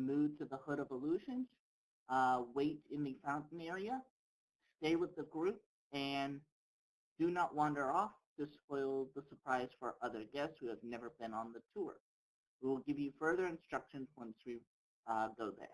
move to the Hood of Illusions, wait in the fountain area, stay with the group, and do not wander off to spoil the surprise for other guests who have never been on the tour. We will give you further instructions once we go there.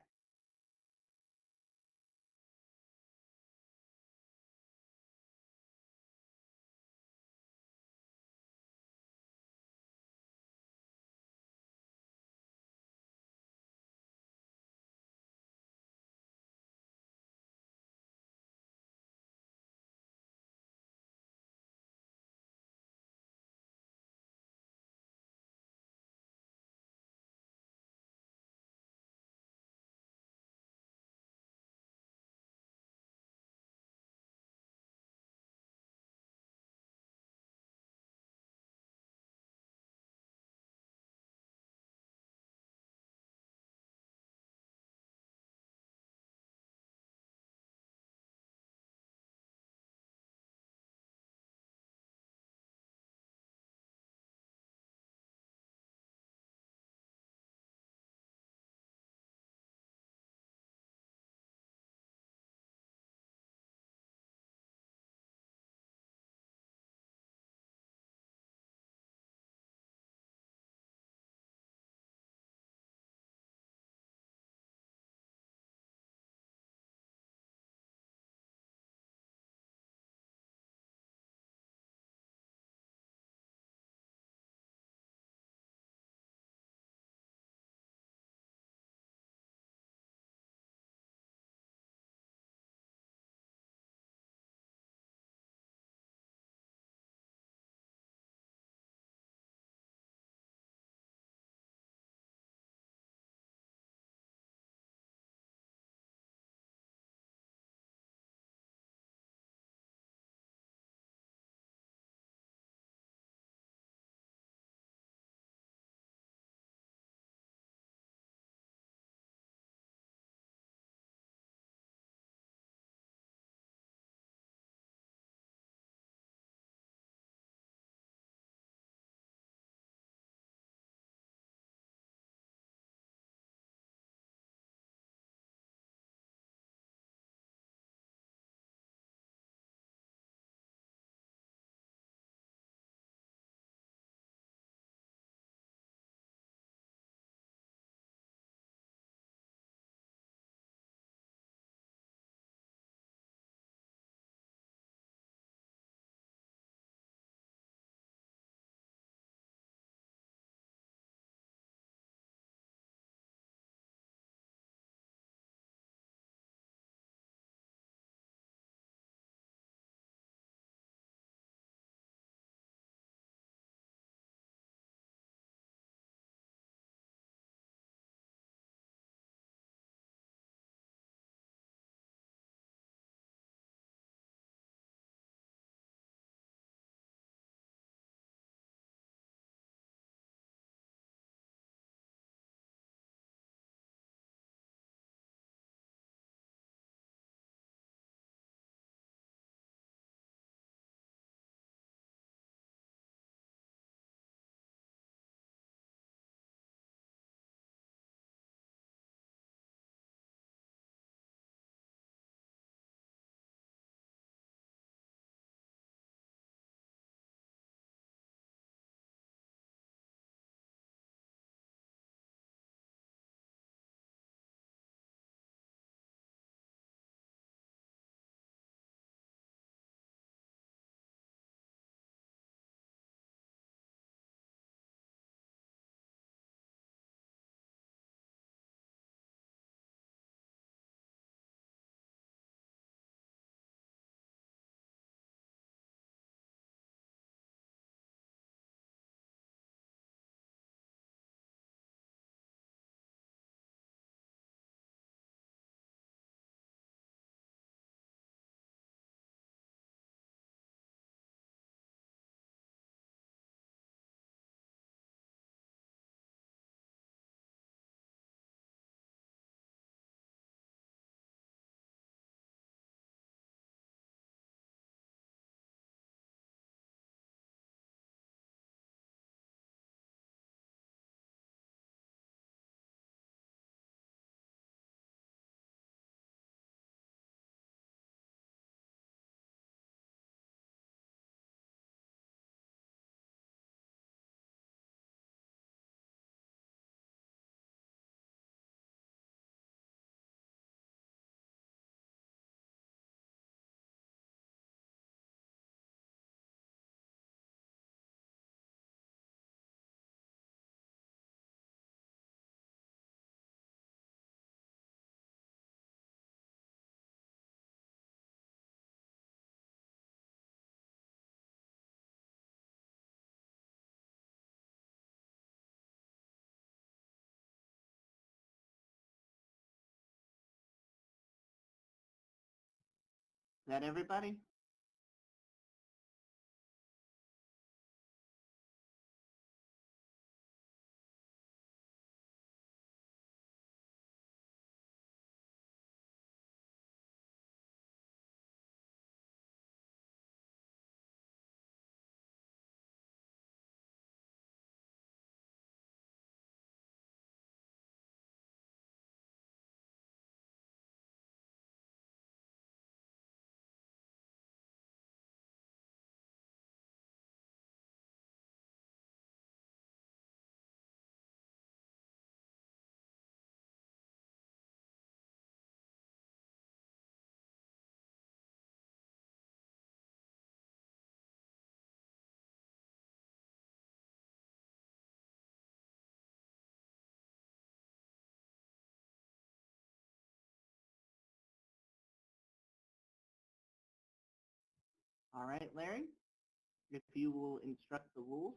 Is that everybody? All right, Larry, if you will instruct the rules.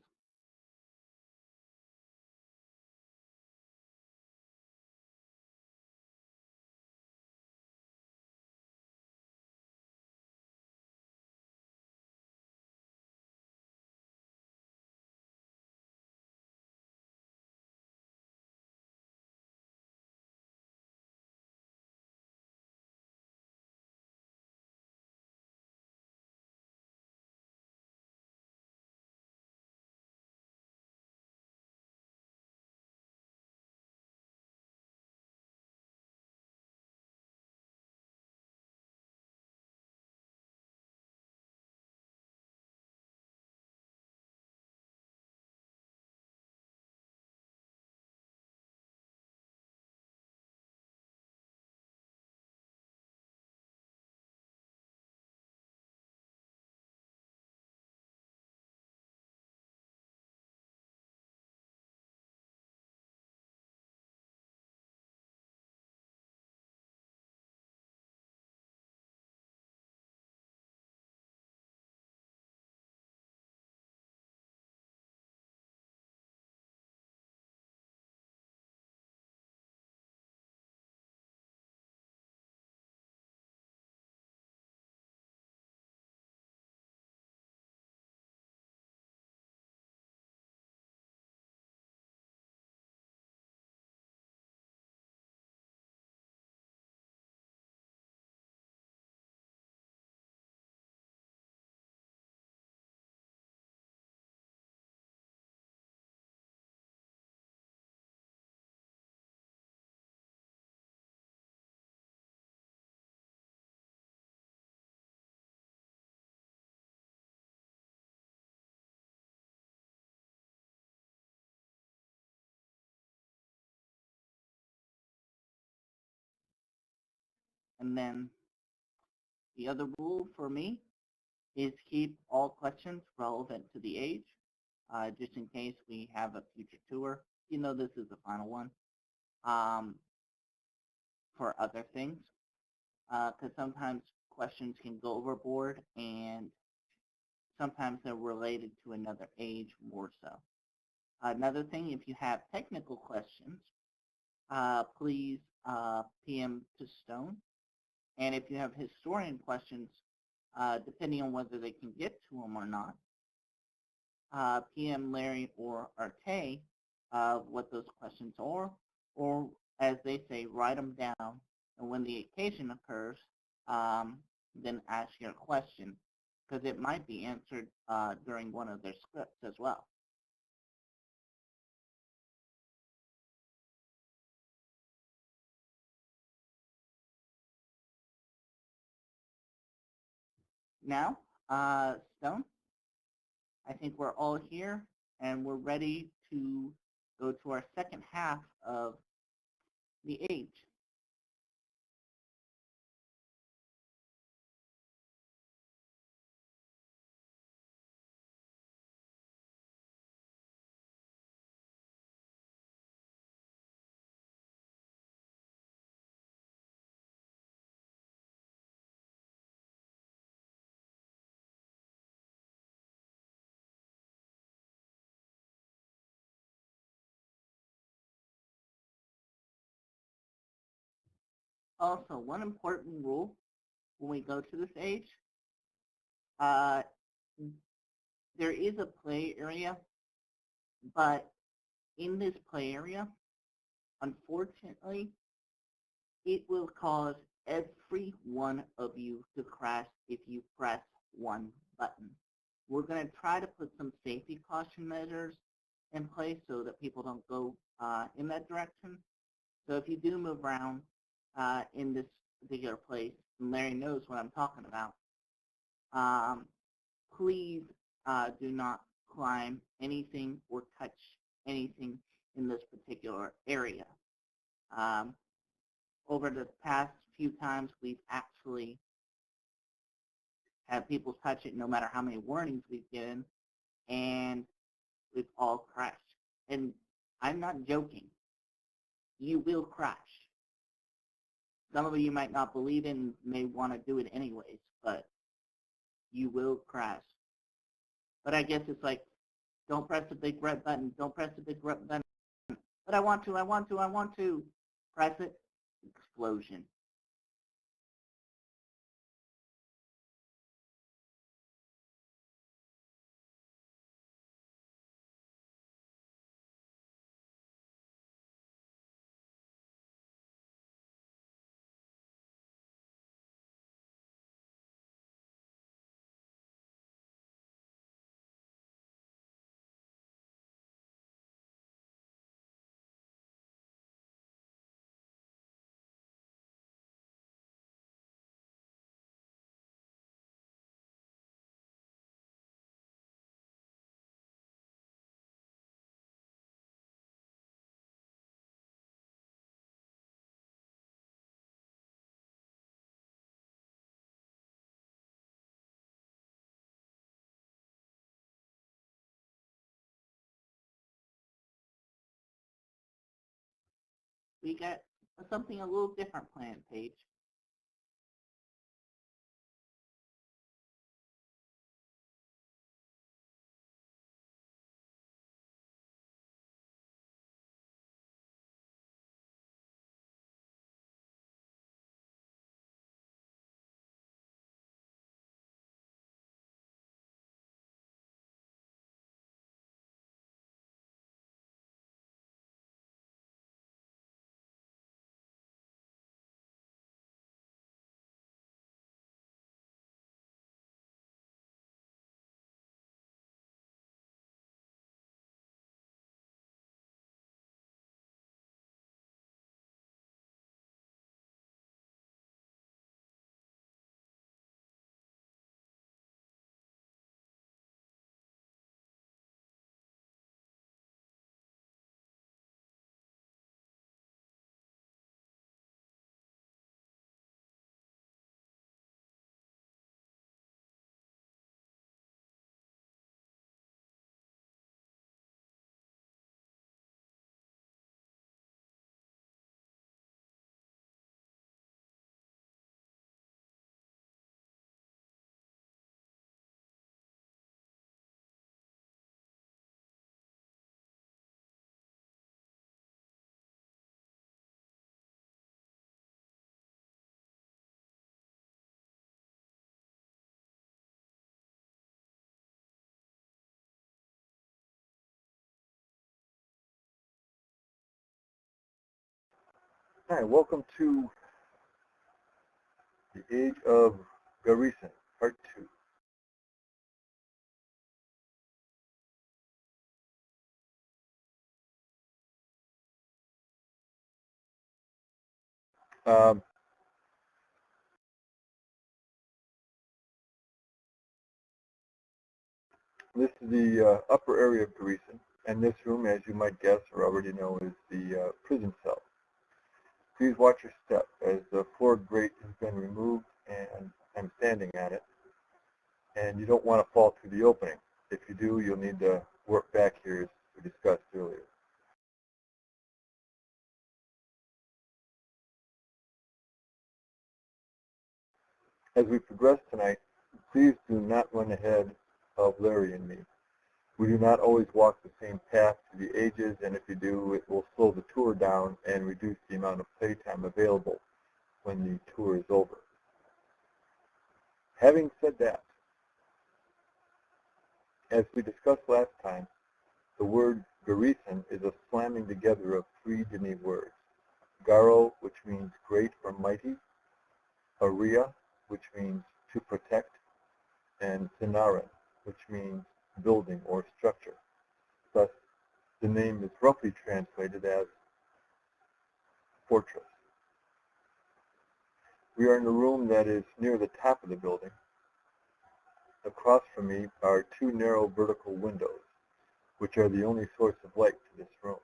And then the other rule for me is keep all questions relevant to the age, just in case we have a future tour. You know this is the final one um, for other things, because sometimes questions can go overboard and sometimes they're related to another age more so. Another thing, if you have technical questions, please PM to Stone. And if you have historian questions, depending on whether they can get to them or not, PM Larry or Arte what those questions are, or as they say, write them down. And when the occasion occurs, then ask your question, because it might be answered during one of their scripts as well. Now, Stone, I think we're all here and we're ready to go to our second half of the age. Also, one important rule when we go to this age. Uh, there is a play area, but in this play area, unfortunately, it will cause every one of you to crash if you press one button. We're going to try to put some safety caution measures in place so that people don't go in that direction. So if you do move around in this particular place, and Larry knows what I'm talking about, please do not climb anything or touch anything in this particular area. Over the past few times, we've actually had people touch it no matter how many warnings we've given, and we've all crashed. And I'm not joking. You will crash. Some of you might not believe it and may want to do it anyways, but you will crash. But I guess it's like, don't press the big red button, don't press the big red button. But I want to. Press it, explosion. We got something a little different planned, Paige. Hi, welcome to the Age of Gahreesen, Part 2. This is the upper area of Gahreesen, and this room, as you might guess or already know, is the prison cell. Please watch your step as the floor grate has been removed and I'm standing at it, and you don't want to fall through the opening. If you do, you'll need to work back here as we discussed earlier. As we progress tonight, please do not run ahead of Larry and me. We do not always walk the same path to the ages, and if you do, it will slow the tour down and reduce the amount of playtime available when the tour is over. Having said that, as we discussed last time, the word Gahreesen is a slamming together of three Dini words. Garo, which means great or mighty, Aria, which means to protect, and Sinaran, which means building or structure. Thus, the name is roughly translated as fortress. We are in a room that is near the top of the building. Across from me are two narrow vertical windows, which are the only source of light to this room.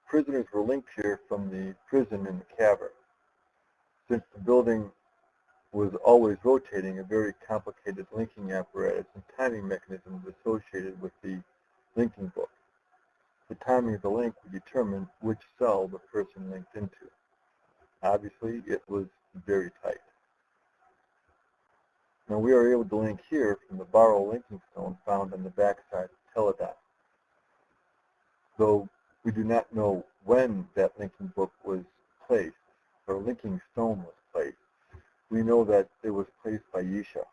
Prisoners were linked here from the prison in the cavern. Since the building was always rotating, a very complicated linking apparatus and timing mechanisms associated with the linking book. The timing of the link would determine which cell the person linked into. Obviously, it was very tight. Now we are able to link here from the borrow linking stone found on the backside of Teledon. Though we do not know when that linking book was placed, or linking stone was placed, we know that it was placed by Yisha.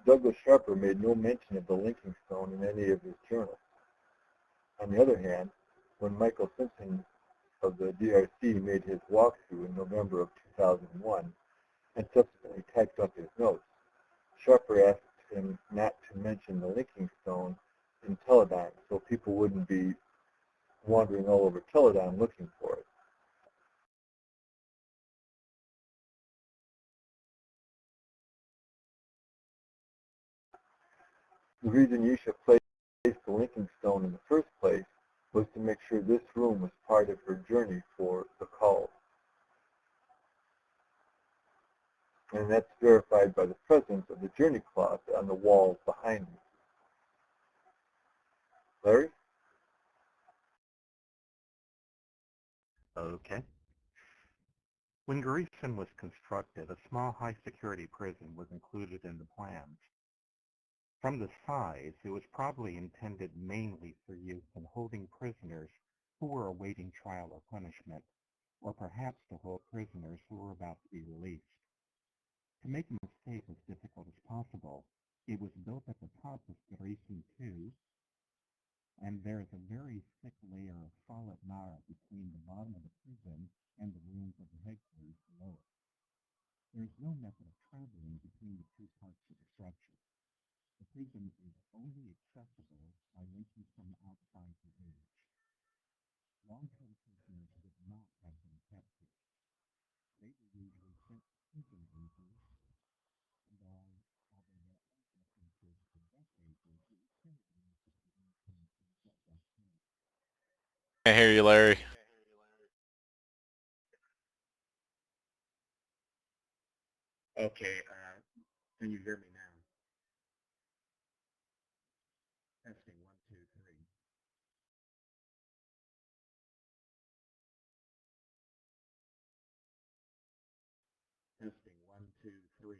Douglas Sharper made no mention of the linking stone in any of his journals. On the other hand, when Michael Simpson of the DRC made his walkthrough in November of 2001 and subsequently typed up his notes, Sharper asked him not to mention the linking stone in Teledon so people wouldn't be wandering all over Teledon looking for it. The reason Yisha placed the linking stone in the first place was to make sure this room was part of her journey for the call. And that's verified by the presence of the journey cloth on the wall behind me. Larry? Okay. When Gahreesen was constructed, a small high-security prison was included in the plans. From the size, it was probably intended mainly for use in holding prisoners who were awaiting trial or punishment, or perhaps to hold prisoners who were about to be released. To make an escape as difficult as possible, it was built at the top of Gahreesen 2, and there is a very thick layer of solid Nara between the bottom of the prison and the rooms of the headquarters below it. There is no method of traveling between the two parts of the structure. The prison is only accessible by linking from outside the village. Long-term prisoners would not have been kept here. They were usually sent to prison agents, and although there are references to death agents, it is fairly limited to information at that time. Can't hear you, Larry. Okay, can you hear me now? Testing, 1, 2, 3. Testing, 1, 2, 3.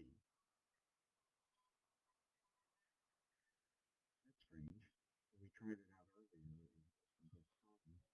That's strange. We tried it out earlier. It wasn't this problem.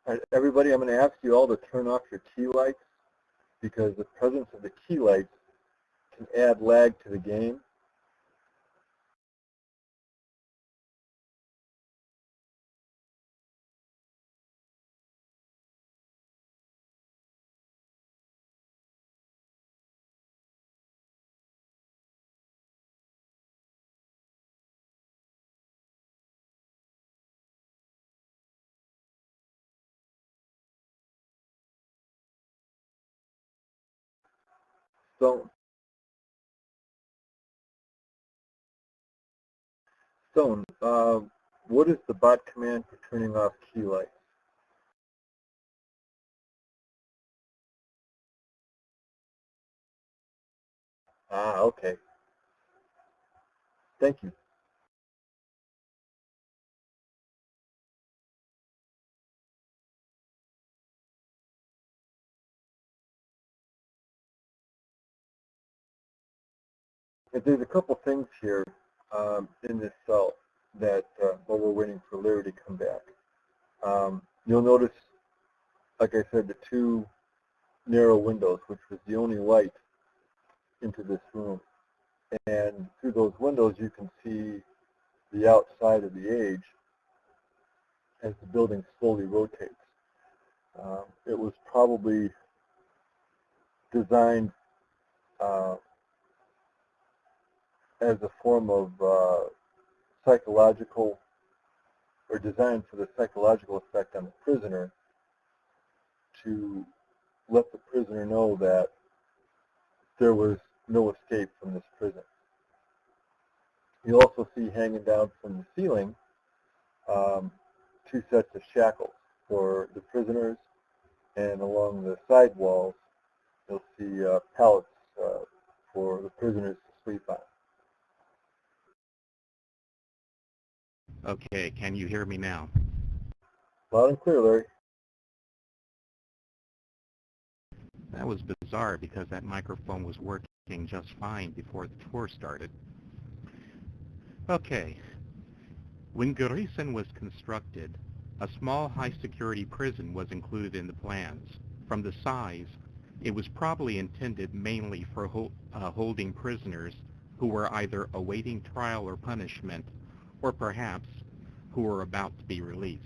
All right, everybody, I'm going to ask you all to turn off your key lights because the presence of the key lights can add lag to the game. Stone, what is the bot command for turning off key lights? Ah, okay. Thank you. There's a couple things here in this cell that while we're waiting for Larry to come back. You'll notice, like I said, the two narrow windows, which was the only light into this room. And through those windows, you can see the outside of the age as the building slowly rotates. It was probably designed as a form of psychological, or designed for the psychological effect on the prisoner to let the prisoner know that there was no escape from this prison. You'll also see hanging down from the ceiling two sets of shackles for the prisoners, and along the side walls you'll see pallets for the prisoners to sleep on. Okay, can you hear me now? Loud and clear, Larry. That was bizarre because that microphone was working just fine before the tour started. Okay, when Gahreesen was constructed, a small high-security prison was included in the plans. From the size, it was probably intended mainly for holding prisoners who were either awaiting trial or punishment, or perhaps who were about to be released.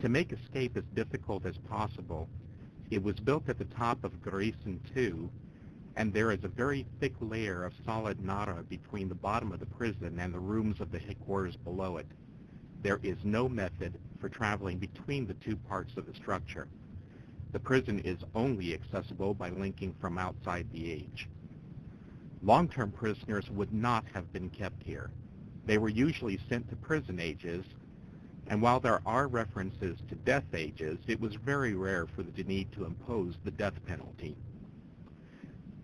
To make escape as difficult as possible, it was built at the top of Gahreesen 2, and there is a very thick layer of solid nara between the bottom of the prison and the rooms of the headquarters below it. There is no method for traveling between the two parts of the structure. The prison is only accessible by linking from outside the age. Long-term prisoners would not have been kept here. They were usually sent to prison ages, and while there are references to death ages, it was very rare for the need to impose the death penalty.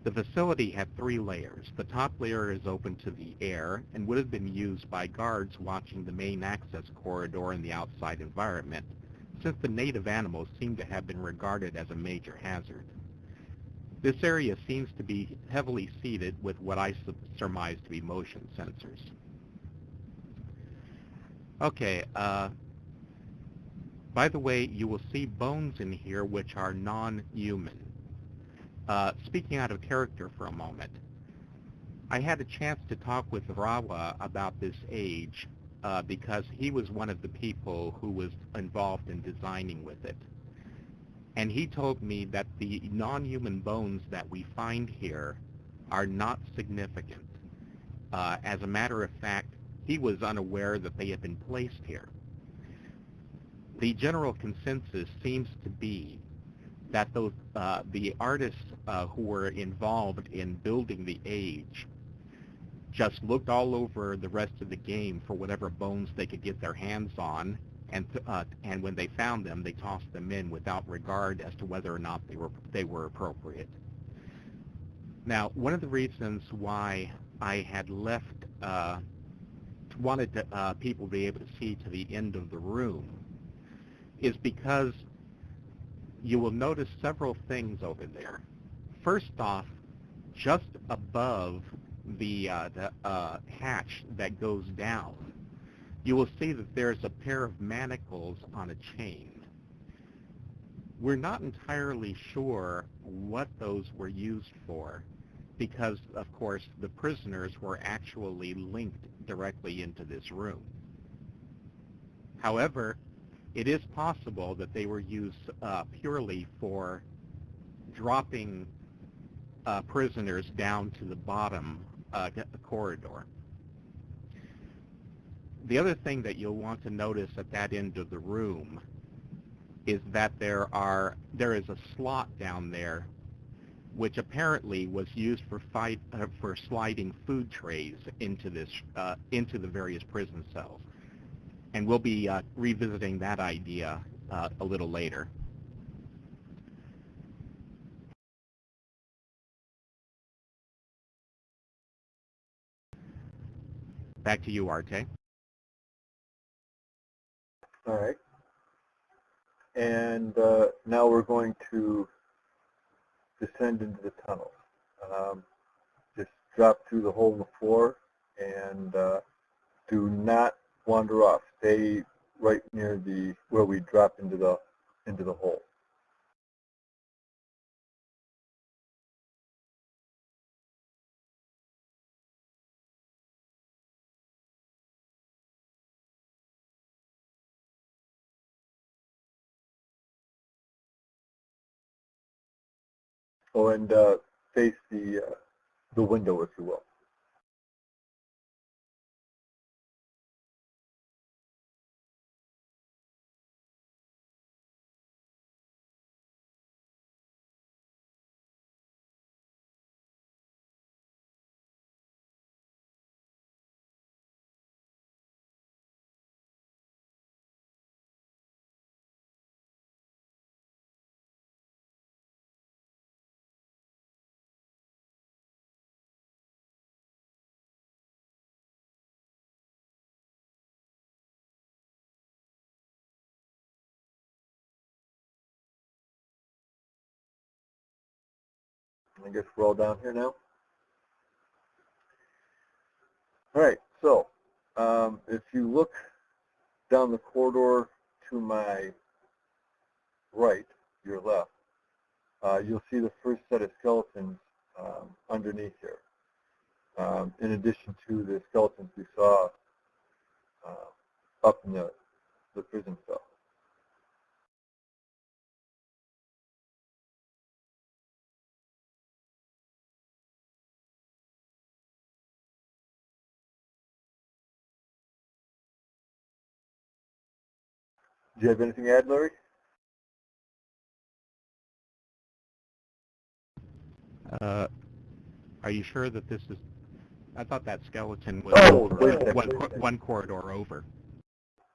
The facility had 3 layers. The top layer is open to the air and would have been used by guards watching the main access corridor in the outside environment, since the native animals seem to have been regarded as a major hazard. This area seems to be heavily seated with what I surmise to be motion sensors. Okay, by the way, you will see bones in here which are non-human. Speaking out of character for a moment, I had a chance to talk with Rawa about this age because he was one of the people who was involved in designing with it. And he told me that the non-human bones that we find here are not significant. As a matter of fact, he was unaware that they had been placed here. The general consensus seems to be that those, the artists who were involved in building the age just looked all over the rest of the game for whatever bones they could get their hands on, and when they found them, they tossed them in without regard as to whether or not they were appropriate. Now, one of the reasons why I had left, wanted people to be able to see to the end of the room is because you will notice several things over there. First off, just above the hatch that goes down, you will see that there's a pair of manacles on a chain. We're not entirely sure what those were used for because, of course, the prisoners were actually linked directly into this room. However, it is possible that they were used purely for dropping prisoners down to the bottom corridor. The other thing that you'll want to notice at that end of the room is that there is a slot down there which apparently was used for sliding food trays into the various prison cells. And we'll be revisiting that idea a little later. Back to you, Arte. All right. And now we're going to descend into the tunnel. Just drop through the hole in the floor and do not wander off. Stay right near where we drop into the hole. Oh, and face the window, if you will. I guess we're all down here now. All right, so if you look down the corridor to my right, your left, you'll see the first set of skeletons underneath here. In addition to the skeletons we saw up in the prison cell. Do you have anything to add, Larry? Are you sure that this is? I thought that skeleton was one corridor over.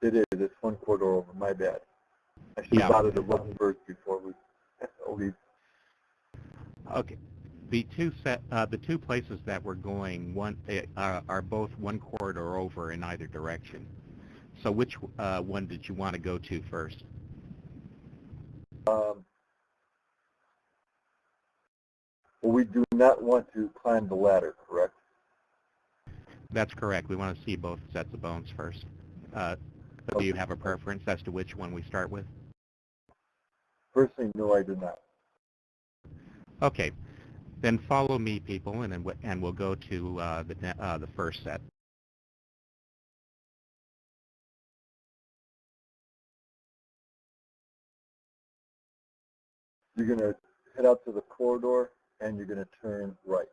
It is. It's one corridor over. My bad. I should have bothered to look first before we leave. Okay. The two places that we're going are both one corridor over in either direction. So which one did you want to go to first? Well, we do not want to climb the ladder, correct? That's correct. We want to see both sets of bones first. Do you have a preference as to which one we start with? Personally, no, I do not. Okay. Then follow me, people, and we'll go to the first set. You're going to head out to the corridor, and you're going to turn right.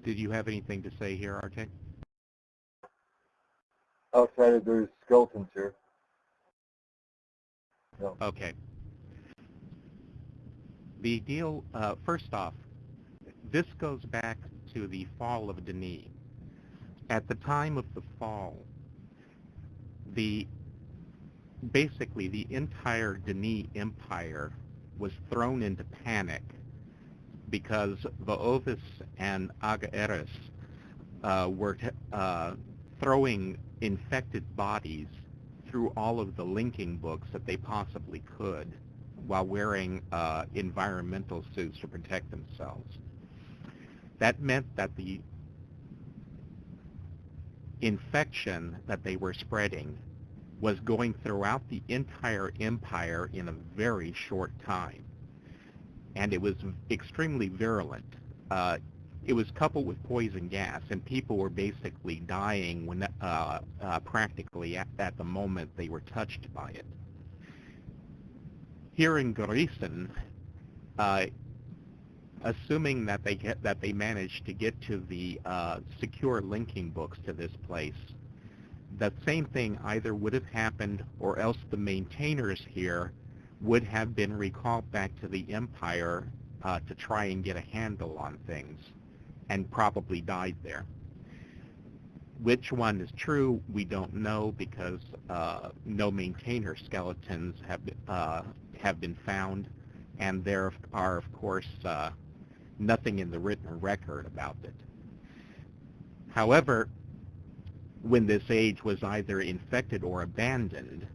Did you have anything to say here, RJ? Outside of there's skeletons here. No. Okay. The deal, first off, this goes back to the fall of Denis. At the time of the fall, basically the entire Denis Empire was thrown into panic because Voovis and Gahreesen were throwing infected bodies through all of the linking books that they possibly could while wearing environmental suits to protect themselves. That meant that the infection that they were spreading was going throughout the entire empire in a very short time. And it was extremely virulent. It was coupled with poison gas, and people were basically dying when, practically at the moment they were touched by it. Here in Gahreesen, assuming that they managed to get to the secure linking books to this place, the same thing either would have happened, or else the maintainers here would have been recalled back to the Empire to try and get a handle on things, and probably died there. Which one is true, we don't know, because no maintainer skeletons have been found, and there are, of course, nothing in the written record about it. However, when this age was either infected or abandoned,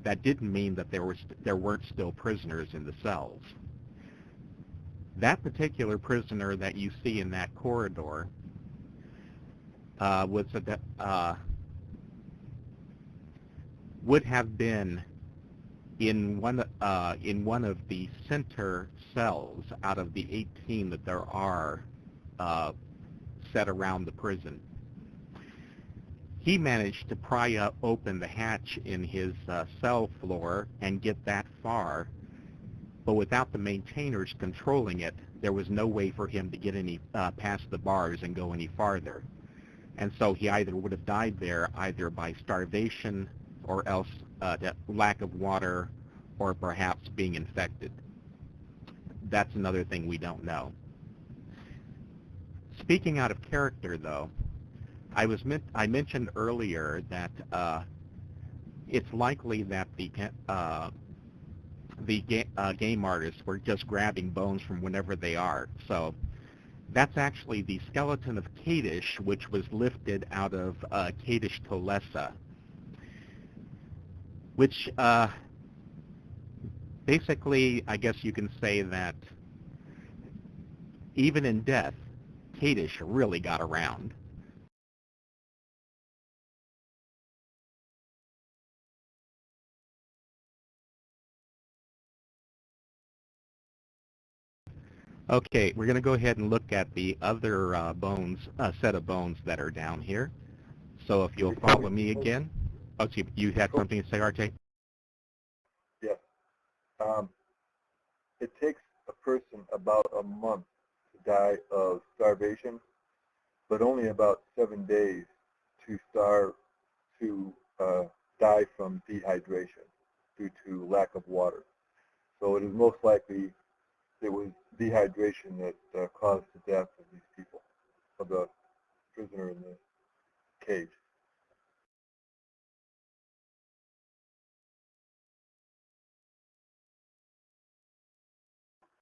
that didn't mean that there weren't still prisoners in the cells. That particular prisoner that you see in that corridor would have been in one of the center cells out of the 18 that there are set around the prison. He managed to pry open the hatch in his cell floor and get that far, but without the maintainers controlling it, there was no way for him to get any past the bars and go any farther. And so he either would have died there either by starvation or else lack of water, or perhaps being infected. That's another thing we don't know. Speaking out of character, though, I mentioned earlier that it's likely that the game artists were just grabbing bones from whenever they are. So that's actually the skeleton of Kadish, which was lifted out of Kadish Tolesa, which basically, I guess you can say that even in death, Kadish really got around. Okay, we're going to go ahead and look at the other set of bones that are down here. So if you'll follow me again. Oh, so you had something to say, RJ? Yes. It takes a person about a month to die of starvation, but only about 7 days to die from dehydration due to lack of water. So it is most likely it was dehydration that caused the death of these people, of the prisoner in the cage.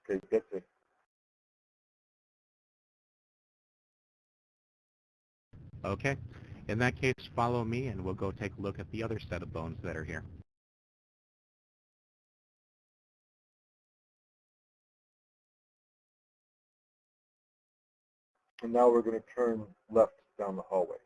Okay, that's it. Okay. In that case, follow me and we'll go take a look at the other set of bones that are here. And now we're going to turn left down the hallway.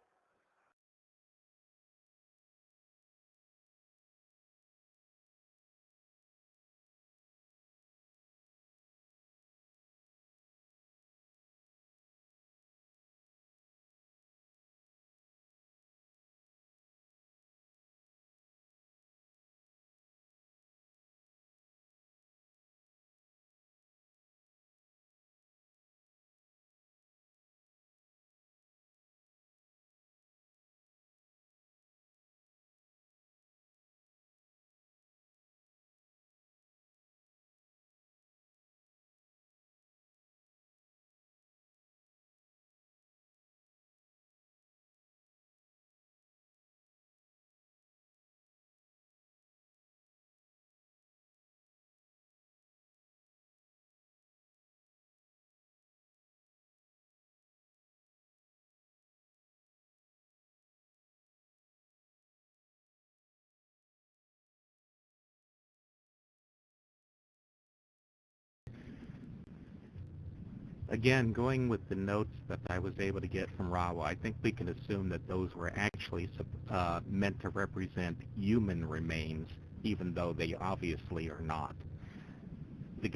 Again, going with the notes that I was able to get from Rawa, I think we can assume that those were actually meant to represent human remains, even though they obviously are not. The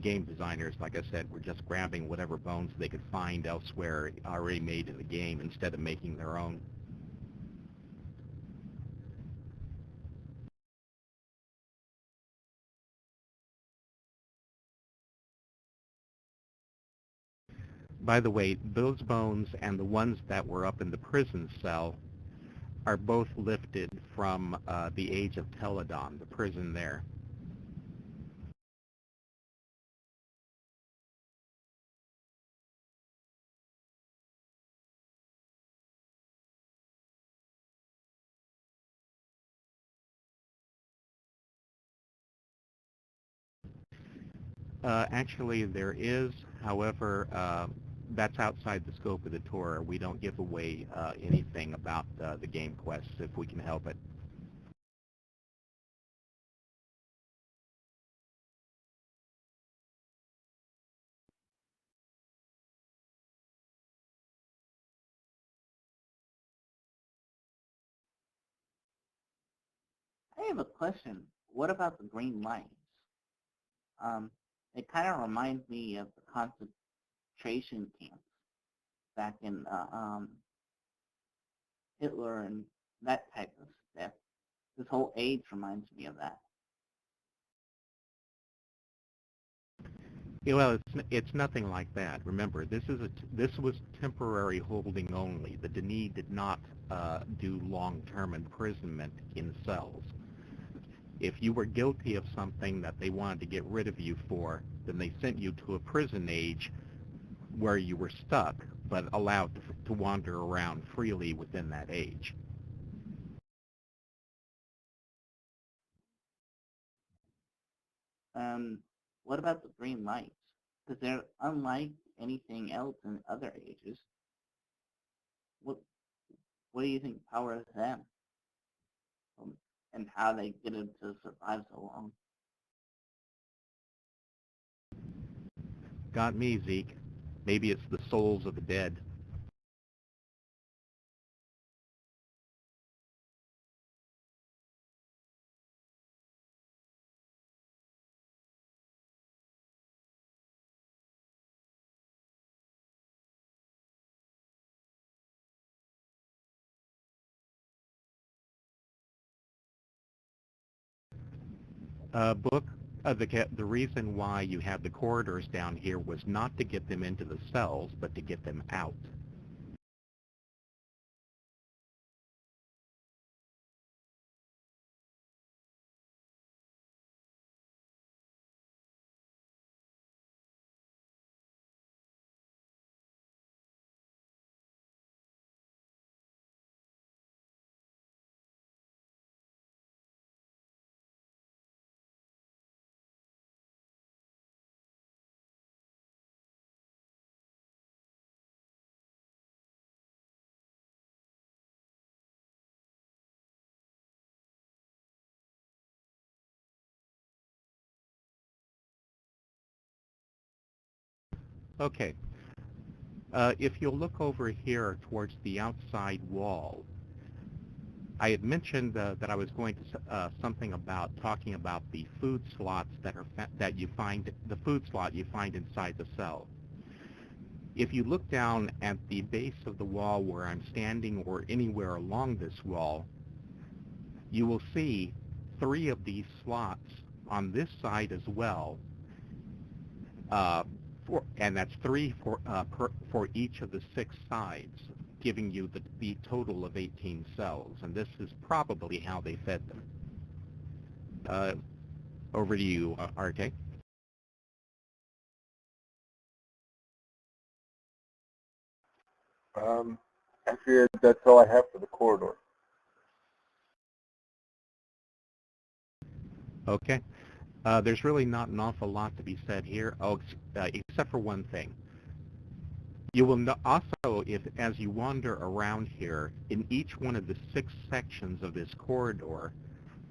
game designers, like I said, were just grabbing whatever bones they could find elsewhere already made in the game instead of making their own. By the way, those bones and the ones that were up in the prison cell are both lifted from the age of Teledon, the prison there. Actually, there is. However, that's outside the scope of the tour. We don't give away anything about the game quests if we can help it. I have a question. What about the green lines? It kind of reminds me of the concentration camps back in Hitler and that type of stuff. This whole age reminds me of that. Yeah, well, it's nothing like that. Remember, this was temporary holding only. The Denis did not do long-term imprisonment in cells. If you were guilty of something that they wanted to get rid of you for, then they sent you to a prison age where you were stuck, but allowed to wander around freely within that age. What about the green lights? Because they're unlike anything else in other ages. What What do you think powers them, and how they get them to survive so long? Got me, Zeke. Maybe it's the souls of the dead. Book, the reason why you had the corridors down here was not to get them into the cells, but to get them out. Okay. If you'll look over here towards the outside wall, I had mentioned that I was going to something about talking about the food slots that you find, the food slot you find inside the cell. If you look down at the base of the wall where I'm standing or anywhere along this wall, you will see 3 of these slots on this side as well, and that's 3 for each of the 6 sides, giving you the total of 18 cells, and this is probably how they fed them. Over to you, RK. Actually, that's all I have for the corridor. Okay. There's really not an awful lot to be said here, except for one thing. You will also, as you wander around here, in each one of the 6 sections of this corridor,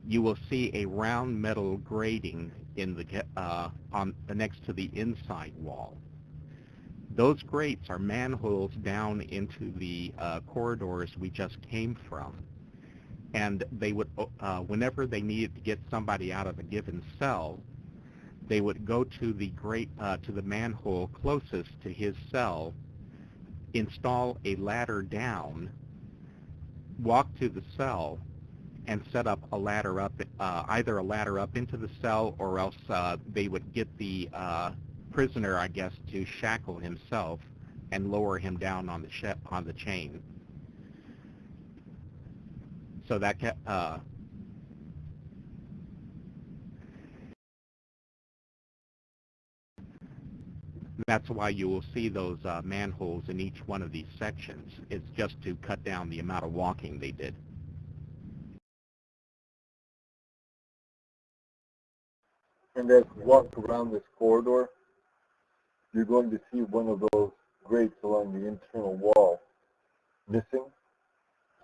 you will see a round metal grating in the next to the inside wall. Those grates are manholes down into the corridors we just came from. And they would, whenever they needed to get somebody out of a given cell, they would go to the to the manhole closest to his cell, install a ladder down, walk to the cell, and set up a ladder up, either a ladder up into the cell, or else they would get the prisoner, I guess, to shackle himself and lower him down on the chain. So that that's why you will see those manholes in each one of these sections. It's just to cut down the amount of walking they did. And as you walk around this corridor, you're going to see one of those grates along the internal wall missing.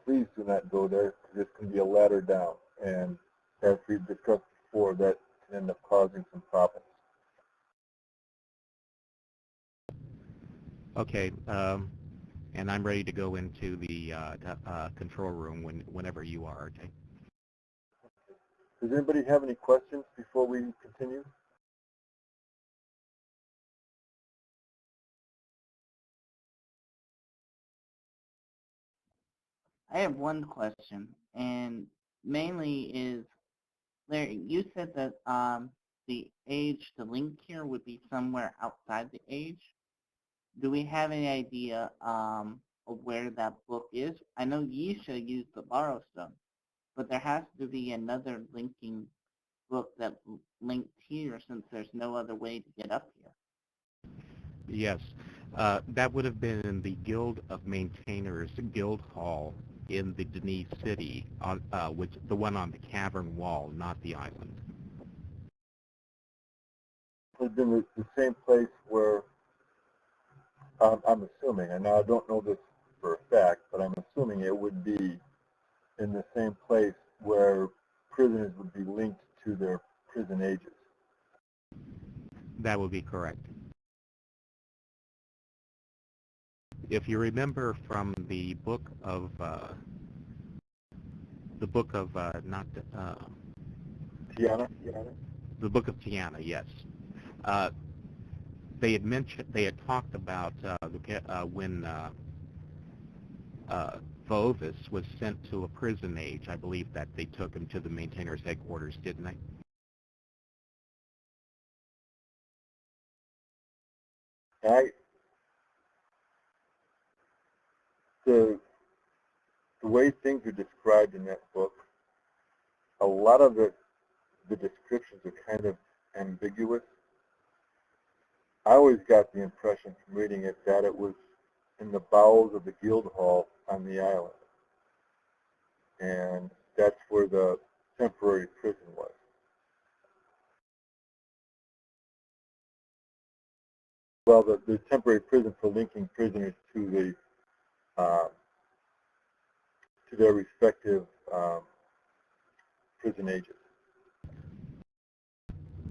Please do not go there, because this can be a ladder down. And as we've discussed before, that can end up causing some problems. Okay, and I'm ready to go into the control room whenever you are, okay? Does anybody have any questions before we continue? I have one question, and mainly is, Larry, you said that the age to link here would be somewhere outside the age. Do we have any idea of where that book is? I know Yisha used the Borrow Stone, but there has to be another linking book that linked here, since there's no other way to get up here. Yes, that would have been in the Guild of Maintainers Guild Hall in the Denise City, which the one on the cavern wall, not the island. It would have been the same place where, I'm assuming, and I don't know this for a fact, but I'm assuming it would be in the same place where prisoners would be linked to their prison ages. That would be correct. If you remember from the book of not Tiana? the book of Tiana, yes. Uh, they had talked about when Vovis was sent to a prison age. I believe that they took him to the maintainers' headquarters, didn't they? The way things are described in that book, a lot of the descriptions are kind of ambiguous. I always got the impression from reading it that it was in the bowels of the guild hall on the island. And that's where the temporary prison was. Well, the temporary prison for linking prisoners to their respective prison ages.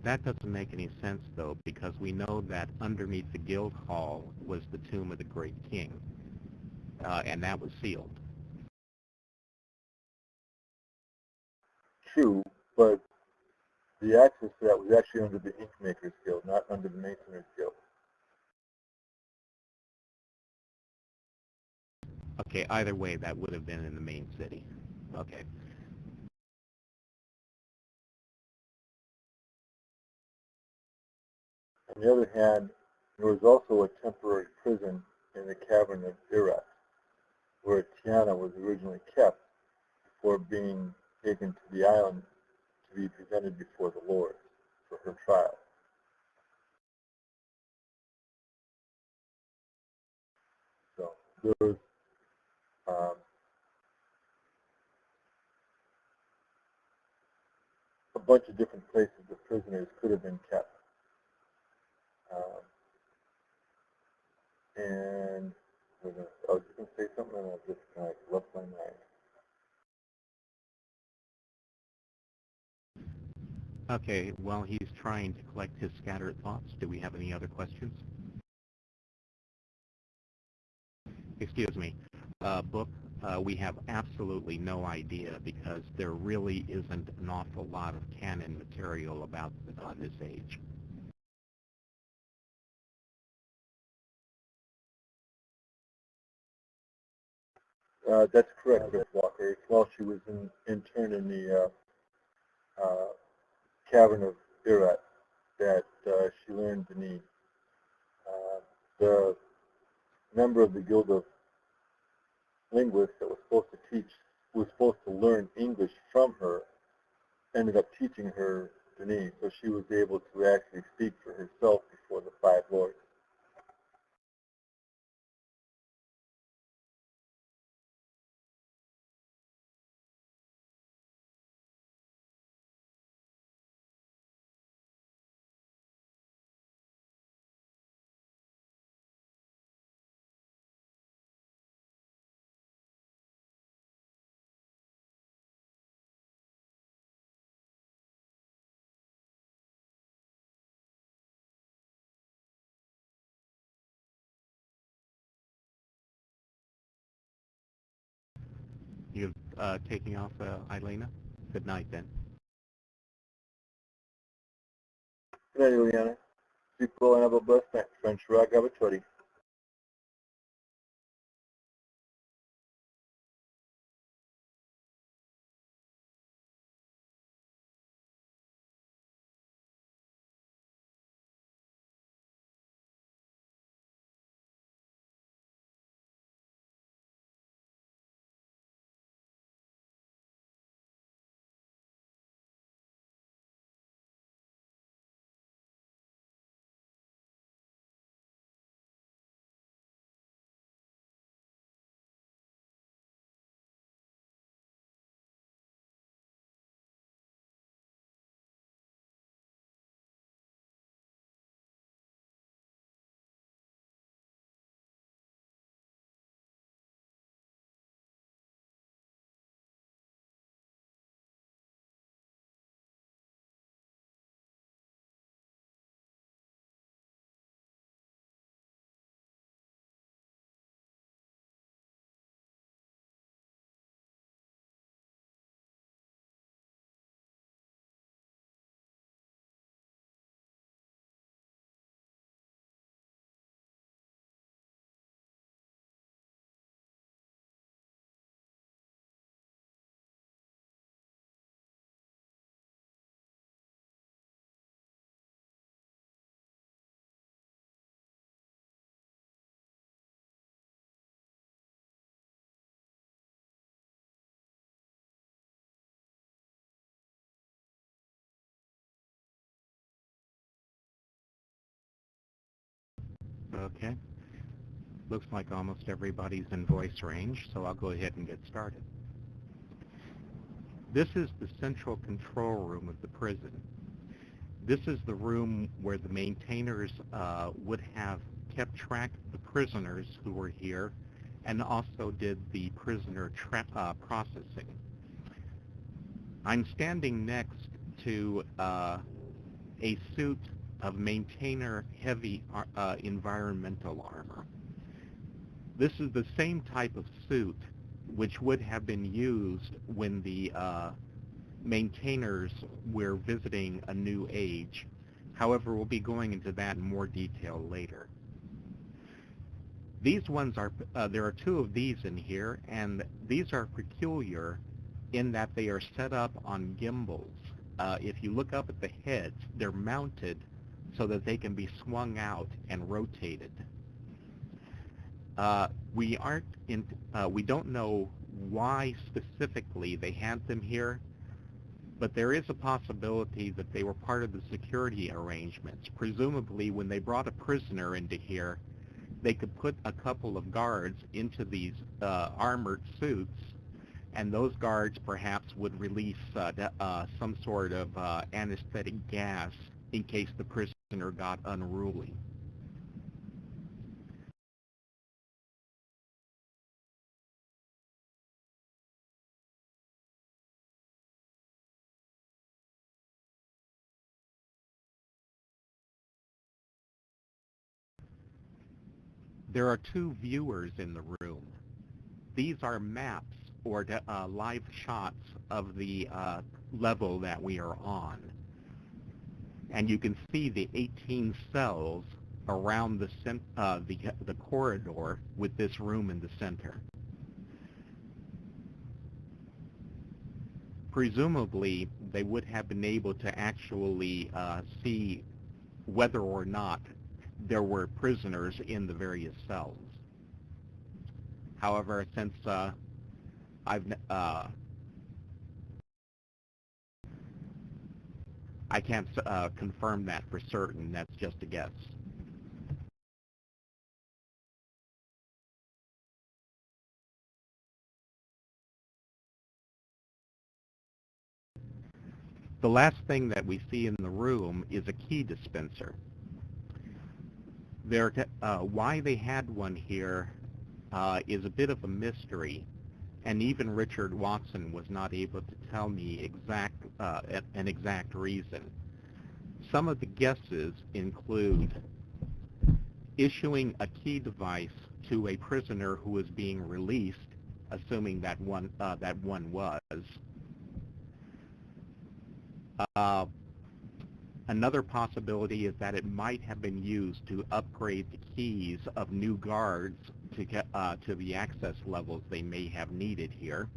That doesn't make any sense, though, because we know that underneath the guild hall was the tomb of the great king, and that was sealed. True, but the access to that was actually under the Inkmakers Guild, not under the Masoners Guild. Okay, either way, that would have been in the main city. Okay. On the other hand, there was also a temporary prison in the cavern of Iraq, where Tiana was originally kept before being taken to the island to be presented before the Lord for her trial. So there was a bunch of different places the prisoners could have been kept. And I was just going to say something, and I just kind of left my mind. Okay, while he's trying to collect his scattered thoughts, do we have any other questions? book, we have absolutely no idea because there really isn't an awful lot of canon material about this age. That's correct, Chris Walker. It's while she was intern in the cavern of Birat that she learned Dini. The member of the Guild of Linguists that was supposed to learn English from her, ended up teaching her Dini, so she was able to actually speak for herself before the five lords. You're taking off, Elena? Good night, then. Good night, Ileana. Sleep well and have a blessed night. French Rock Avatori. Okay. Looks like almost everybody's in voice range, so I'll go ahead and get started. This is the central control room of the prison. This is the room where the maintainers would have kept track of the prisoners who were here and also did the prisoner processing. I'm standing next to a suit of maintainer heavy environmental armor. This is the same type of suit which would have been used when the maintainers were visiting a new age. However, we'll be going into that in more detail later. These ones are, there are two of these in here, and these are peculiar in that they are set up on gimbals. If you look up at the heads, they're mounted so that they can be swung out and rotated. We don't know why specifically they had them here, but there is a possibility that they were part of the security arrangements. Presumably, when they brought a prisoner into here, they could put a couple of guards into these armored suits, and those guards perhaps would release some sort of anesthetic gas in case the prisoner got unruly. There are two viewers in the room. These are maps or live shots of the level that we are on. And you can see the 18 cells around the corridor with this room in the center. Presumably, they would have been able to actually see whether or not there were prisoners in the various cells. However, since I can't confirm that for certain, that's just a guess. The last thing that we see in the room is a key dispenser. Why they had one here is a bit of a mystery, and even Richard Watson was not able to tell me an exact reason. Some of the guesses include issuing a key device to a prisoner who is being released, assuming that one was. Another possibility is that it might have been used to upgrade the keys of new guards to get to the access levels they may have needed here.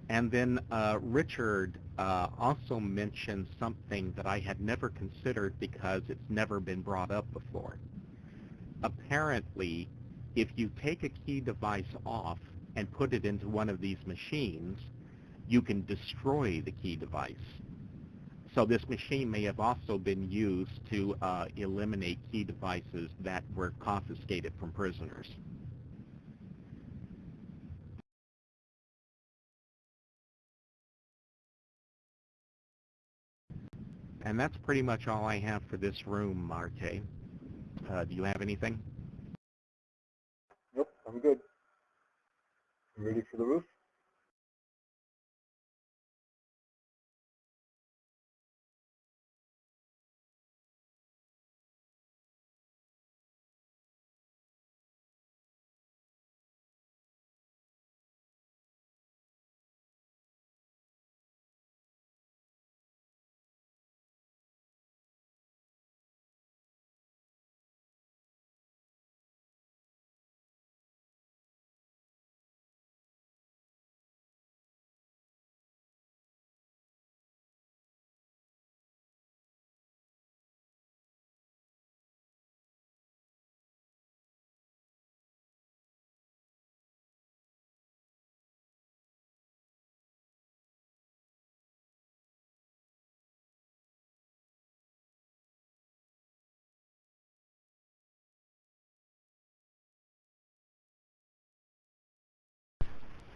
And then Richard also mentioned something that I had never considered because it's never been brought up before. Apparently, if you take a key device off and put it into one of these machines, you can destroy the key device. So this machine may have also been used to eliminate key devices that were confiscated from prisoners. And that's pretty much all I have for this room, Marte. Do you have anything? Nope, I'm good. You ready for the roof?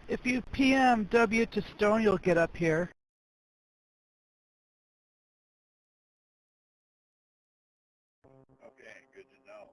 If you PM W to Stone, you'll get up here. Okay, good to know.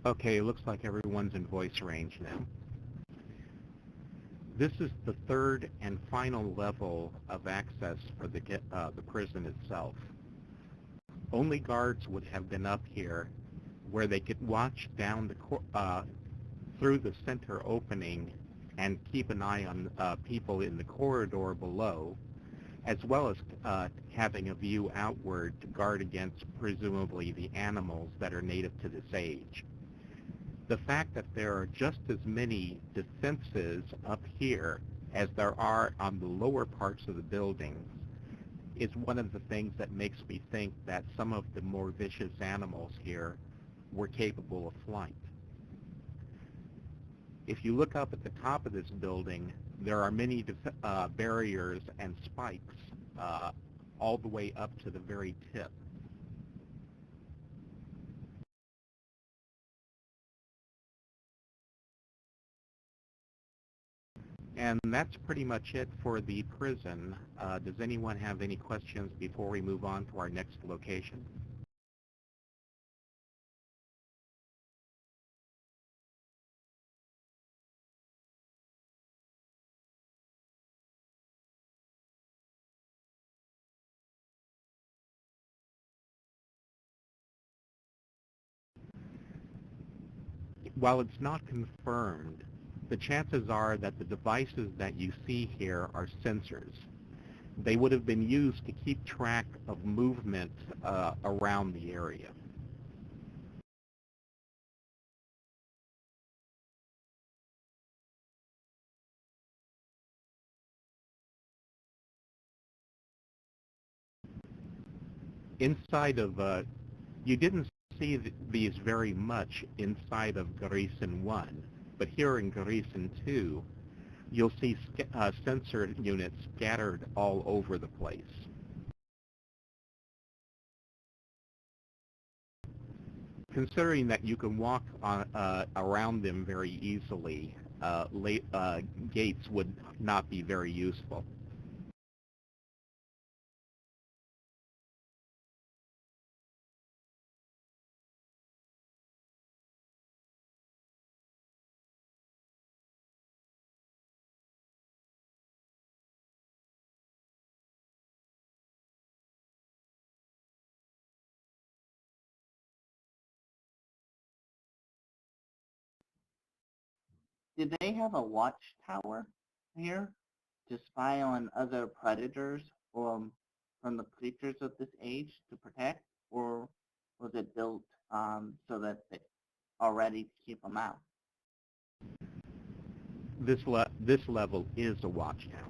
Okay, it looks like everyone's in voice range now. This is the third and final level of access for the prison itself. Only guards would have been up here where they could watch down through the center opening and keep an eye on people in the corridor below, as well as having a view outward to guard against presumably the animals that are native to this age. The fact that there are just as many defenses up here as there are on the lower parts of the buildings is one of the things that makes me think that some of the more vicious animals here were capable of flight. If you look up at the top of this building, there are many barriers and spikes all the way up to the very tip. And that's pretty much it for the prison. Does anyone have any questions before we move on to our next location? While it's not confirmed, the chances are that the devices that you see here are sensors. They would have been used to keep track of movement around the area. Inside of, you didn't see these very much inside of Gahreesen 1, but here in Gahreesen 2, you'll see sensor units scattered all over the place. Considering that you can walk around them very easily, gates would not be very useful. Did they have a watchtower here to spy on other predators or from the creatures of this age to protect, or was it built so that they already to keep them out? This level is a watchtower.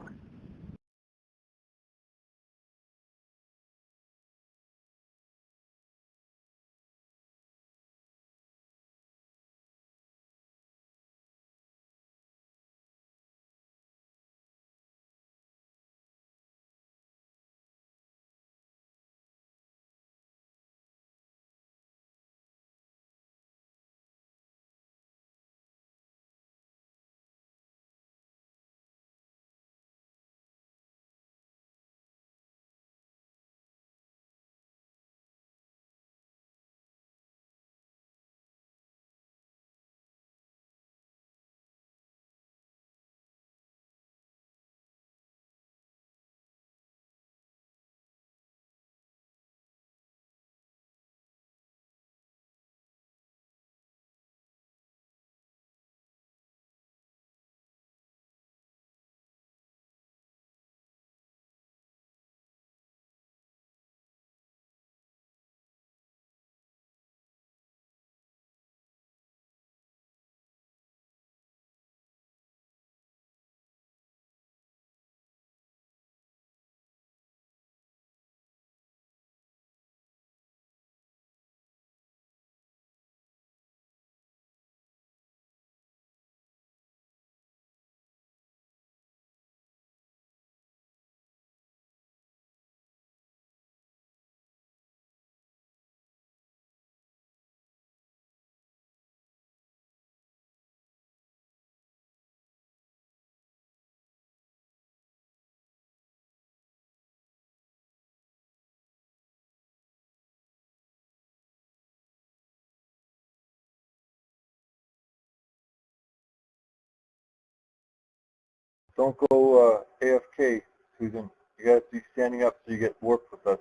Don't go AFK, Susan. You got to be standing up so you get warp with us.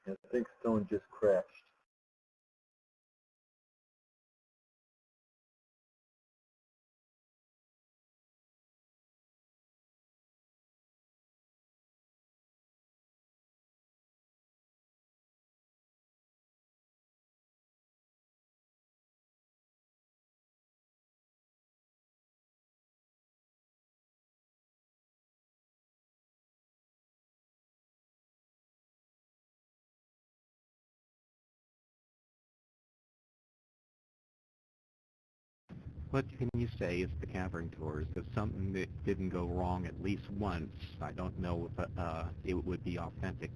And I think Stone just crashed. What can you say is the cavern tours? If something that didn't go wrong at least once, I don't know if it would be authentic.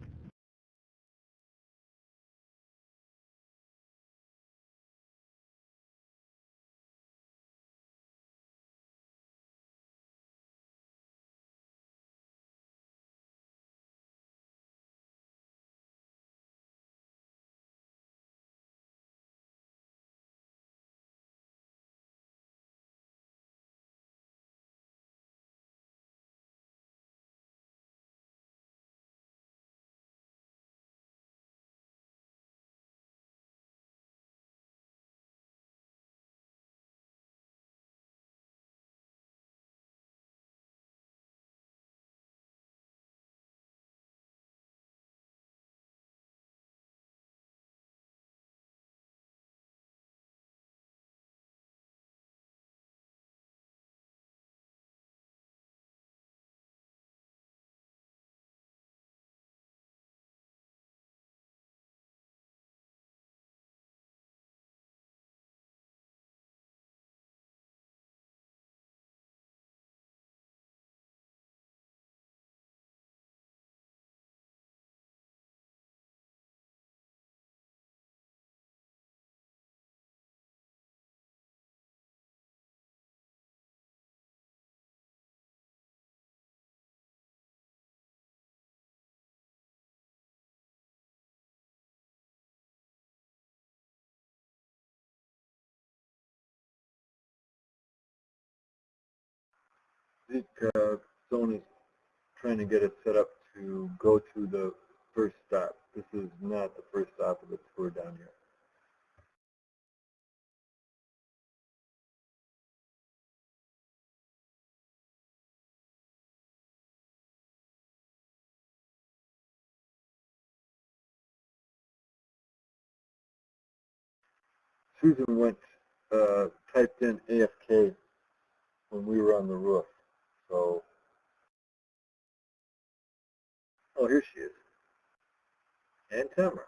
Zeke, Stone is trying to get it set up to go to the first stop. This is not the first stop of the tour down here. Susan went, typed in AFK when we were on the roof. So, oh, here she is. And Tamara.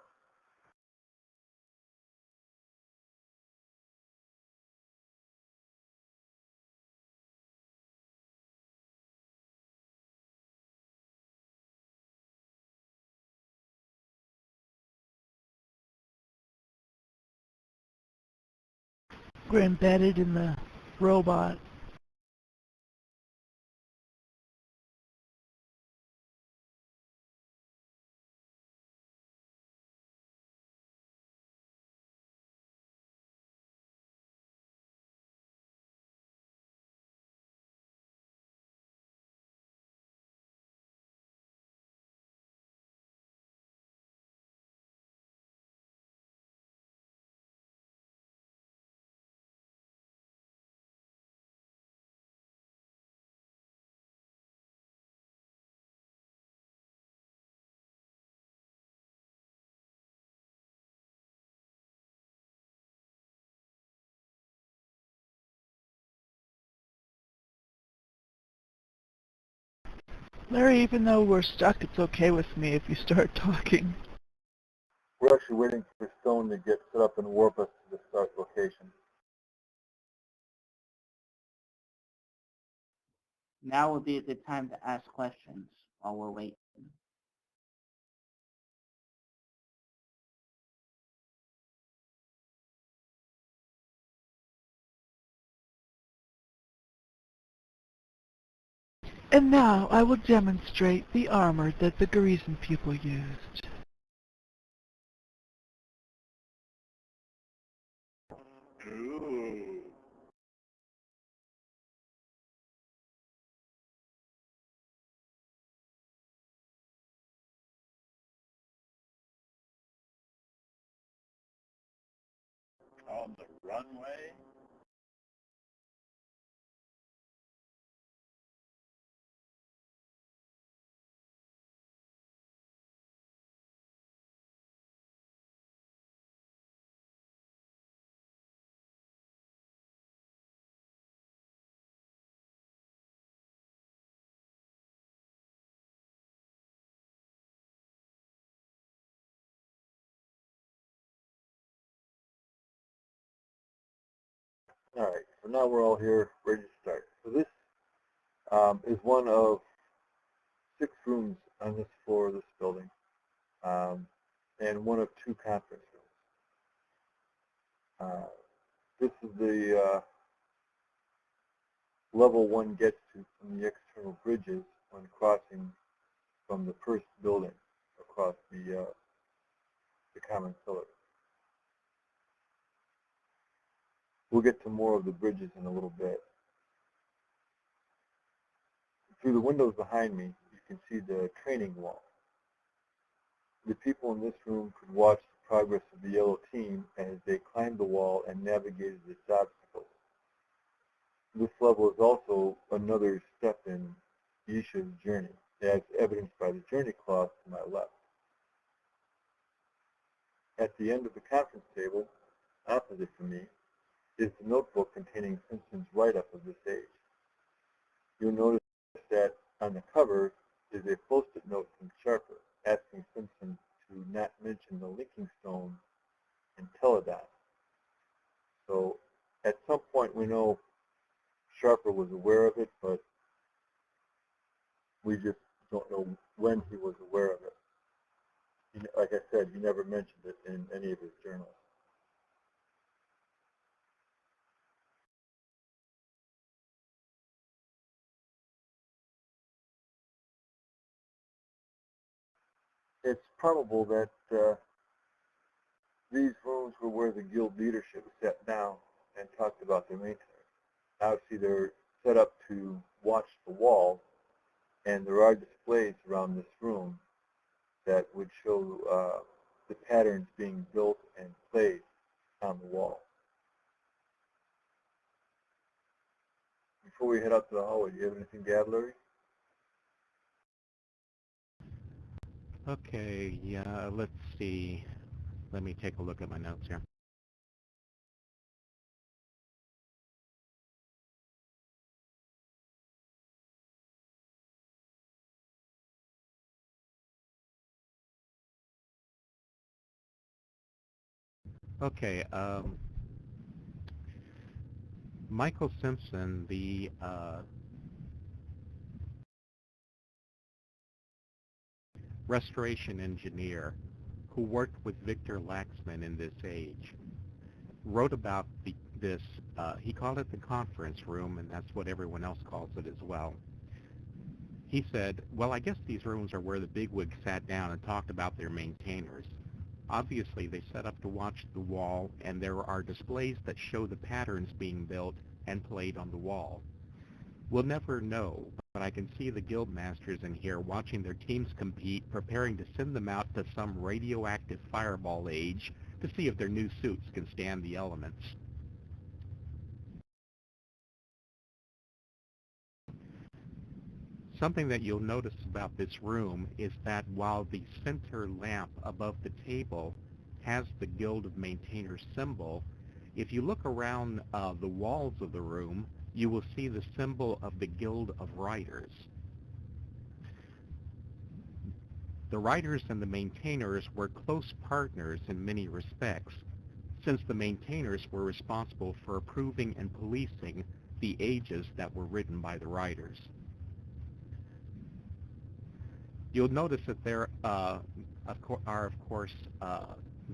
We're embedded in the robot. Larry, even though we're stuck, it's okay with me if you start talking. We're actually waiting for Stone to get set up and warp us to the start location. Now would be a good time to ask questions while we're waiting. And now I will demonstrate the armor that the Gahreesen people used. on the runway. All right, so now we're all here ready to start. So this is one of 6 rooms on this floor of this building, and one of 2 conference rooms. This is the level 1 gets to from the external bridges when crossing from the first building across the common pillar. We'll get to more of the bridges in a little bit. Through the windows behind me, you can see the training wall. The people in this room could watch the progress of the yellow team as they climbed the wall and navigated its obstacles. This level is also another step in Yisha's journey, as evidenced by the journey cloth to my left. At the end of the conference table, opposite to me, is the notebook containing Simpson's write-up of this age. You'll notice that on the cover is a post-it note from Sharper asking Simpson to not mention the linking stone and Teledon. So at some point we know Sharper was aware of it, but we just don't know when he was aware of it. Like I said, he never mentioned it in any of his journals. It's probable that these rooms were where the guild leadership sat down and talked about their maintenance. Obviously, they're set up to watch the wall, and there are displays around this room that would show the patterns being built and placed on the wall. Before we head out to the hallway, do you have anything to add, Larry? Okay, yeah, let's see. Let me take a look at my notes here. Okay, Michael Simpson, the restoration engineer who worked with Victor Laxman in this age, wrote about this, he called it the conference room, and that's what everyone else calls it as well. He said, well, I guess these rooms are where the bigwigs sat down and talked about their maintainers. Obviously, they set up to watch the wall, and there are displays that show the patterns being built and played on the wall. We'll never know, but I can see the guild masters in here watching their teams compete, preparing to send them out to some radioactive fireball age to see if their new suits can stand the elements. Something that you'll notice about this room is that while the center lamp above the table has the Guild of Maintainers symbol, if you look around the walls of the room, you will see the symbol of the Guild of Writers. The Writers and the Maintainers were close partners in many respects, since the Maintainers were responsible for approving and policing the ages that were written by the Writers. You'll notice that there are, of course,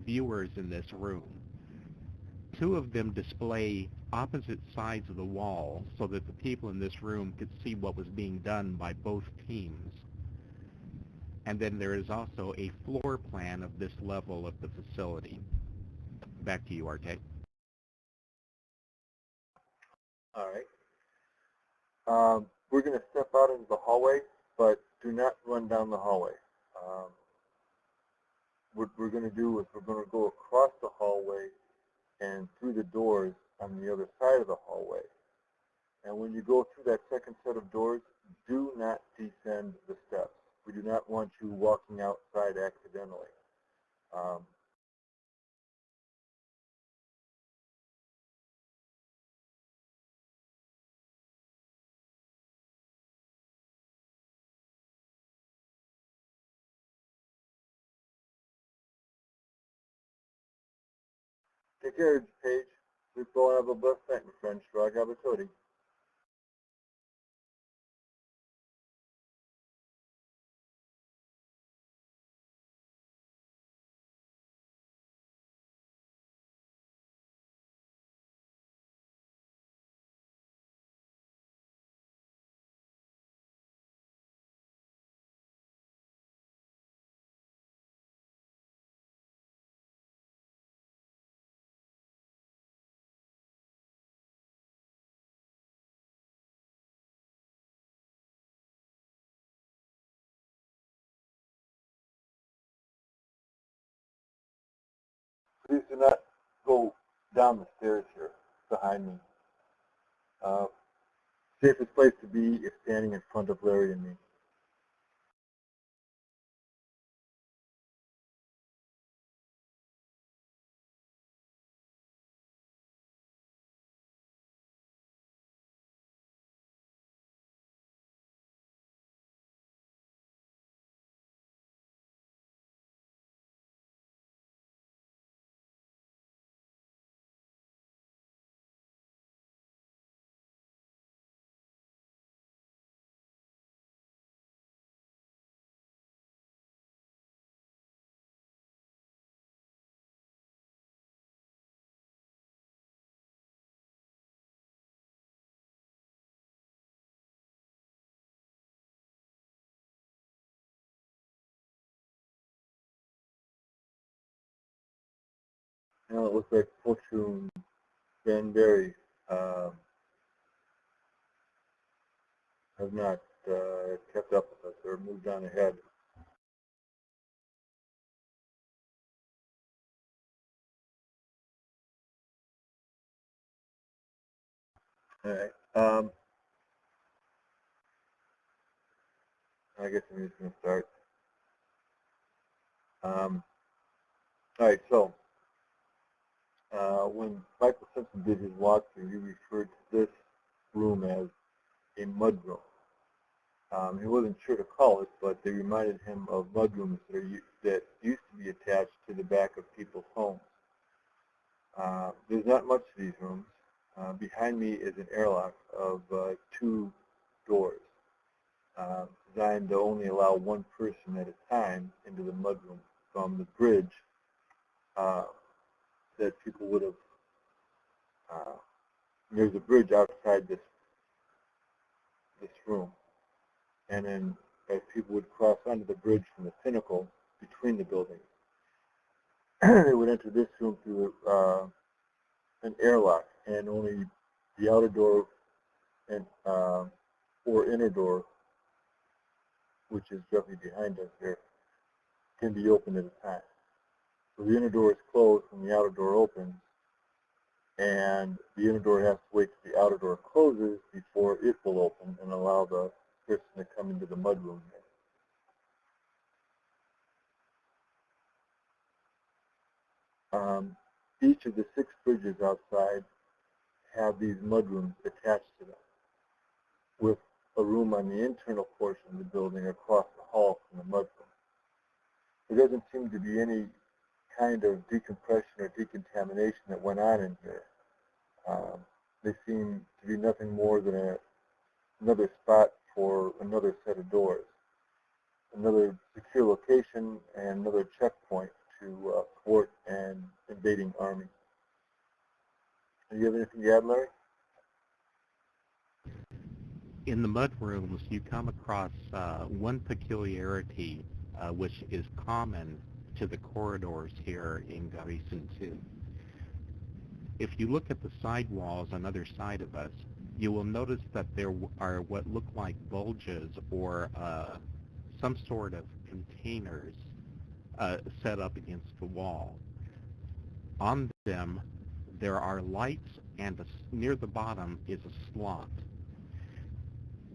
viewers in this room. 2 of them display opposite sides of the wall so that the people in this room could see what was being done by both teams. And then there is also a floor plan of this level of the facility. Back to you, Arte. All right. We're going to step out into the hallway, but do not run down the hallway. What we're going to do is we're going to go across the hallway and through the doors on the other side of the hallway. And when you go through that second set of doors, do not descend the steps. We do not want you walking outside accidentally. Take care, Paige. Sleep well and have a blessed night, my friend. Shrag Abatoti. Please do not go down the stairs here behind me. Safest place to be is standing in front of Larry and me. Now it looks like Fortune Van Berry have not kept up with us or moved on ahead. All right. I guess I'm just going to start. All right, so when Michael Simpson did his walkthrough, he referred to this room as a mud room. He wasn't sure to call it, but they reminded him of mudrooms that used to be attached to the back of people's homes. There's not much to these rooms. Behind me is an airlock of 2 doors, designed to only allow one person at a time into the mudroom from the bridge that people would have. There's a bridge outside this room, and then as people would cross onto the bridge from the pinnacle between the buildings, they would enter this room through an airlock, and only the outer door and or inner door, which is directly behind us here, can be opened at a time. So the inner door is closed when the outer door opens, and the inner door has to wait till the outer door closes before it will open and allow the person to come into the mudroom here. Each of the 6 bridges outside have these mudrooms attached to them, with a room on the internal portion of the building across the hall from the mudroom. There doesn't seem to be any kind of decompression or decontamination that went on in here. They seem to be nothing more than another spot for another set of doors, another secure location, and another checkpoint to thwart an invading army. Do you have anything to add, Larry? In the mud rooms, you come across one peculiarity which is common to the corridors here in Gahreesen 2. If you look at the side walls on either side of us, you will notice that there are what look like bulges or some sort of containers set up against the wall. On them, there are lights, and near the bottom is a slot.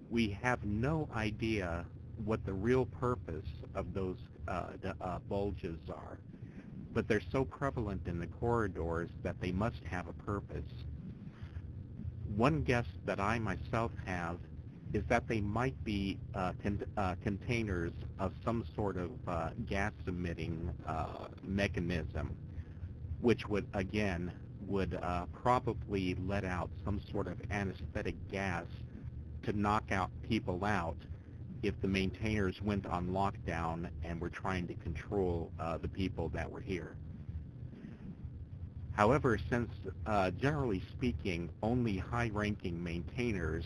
We have no idea what the real purpose of those bulges are, but they're so prevalent in the corridors that they must have a purpose. One guess that I myself have is that they might be containers of some sort of gas-emitting mechanism, which would probably let out some sort of anesthetic gas to knock out people out if the maintainers went on lockdown and were trying to control the people that were here. However, since generally speaking, only high-ranking maintainers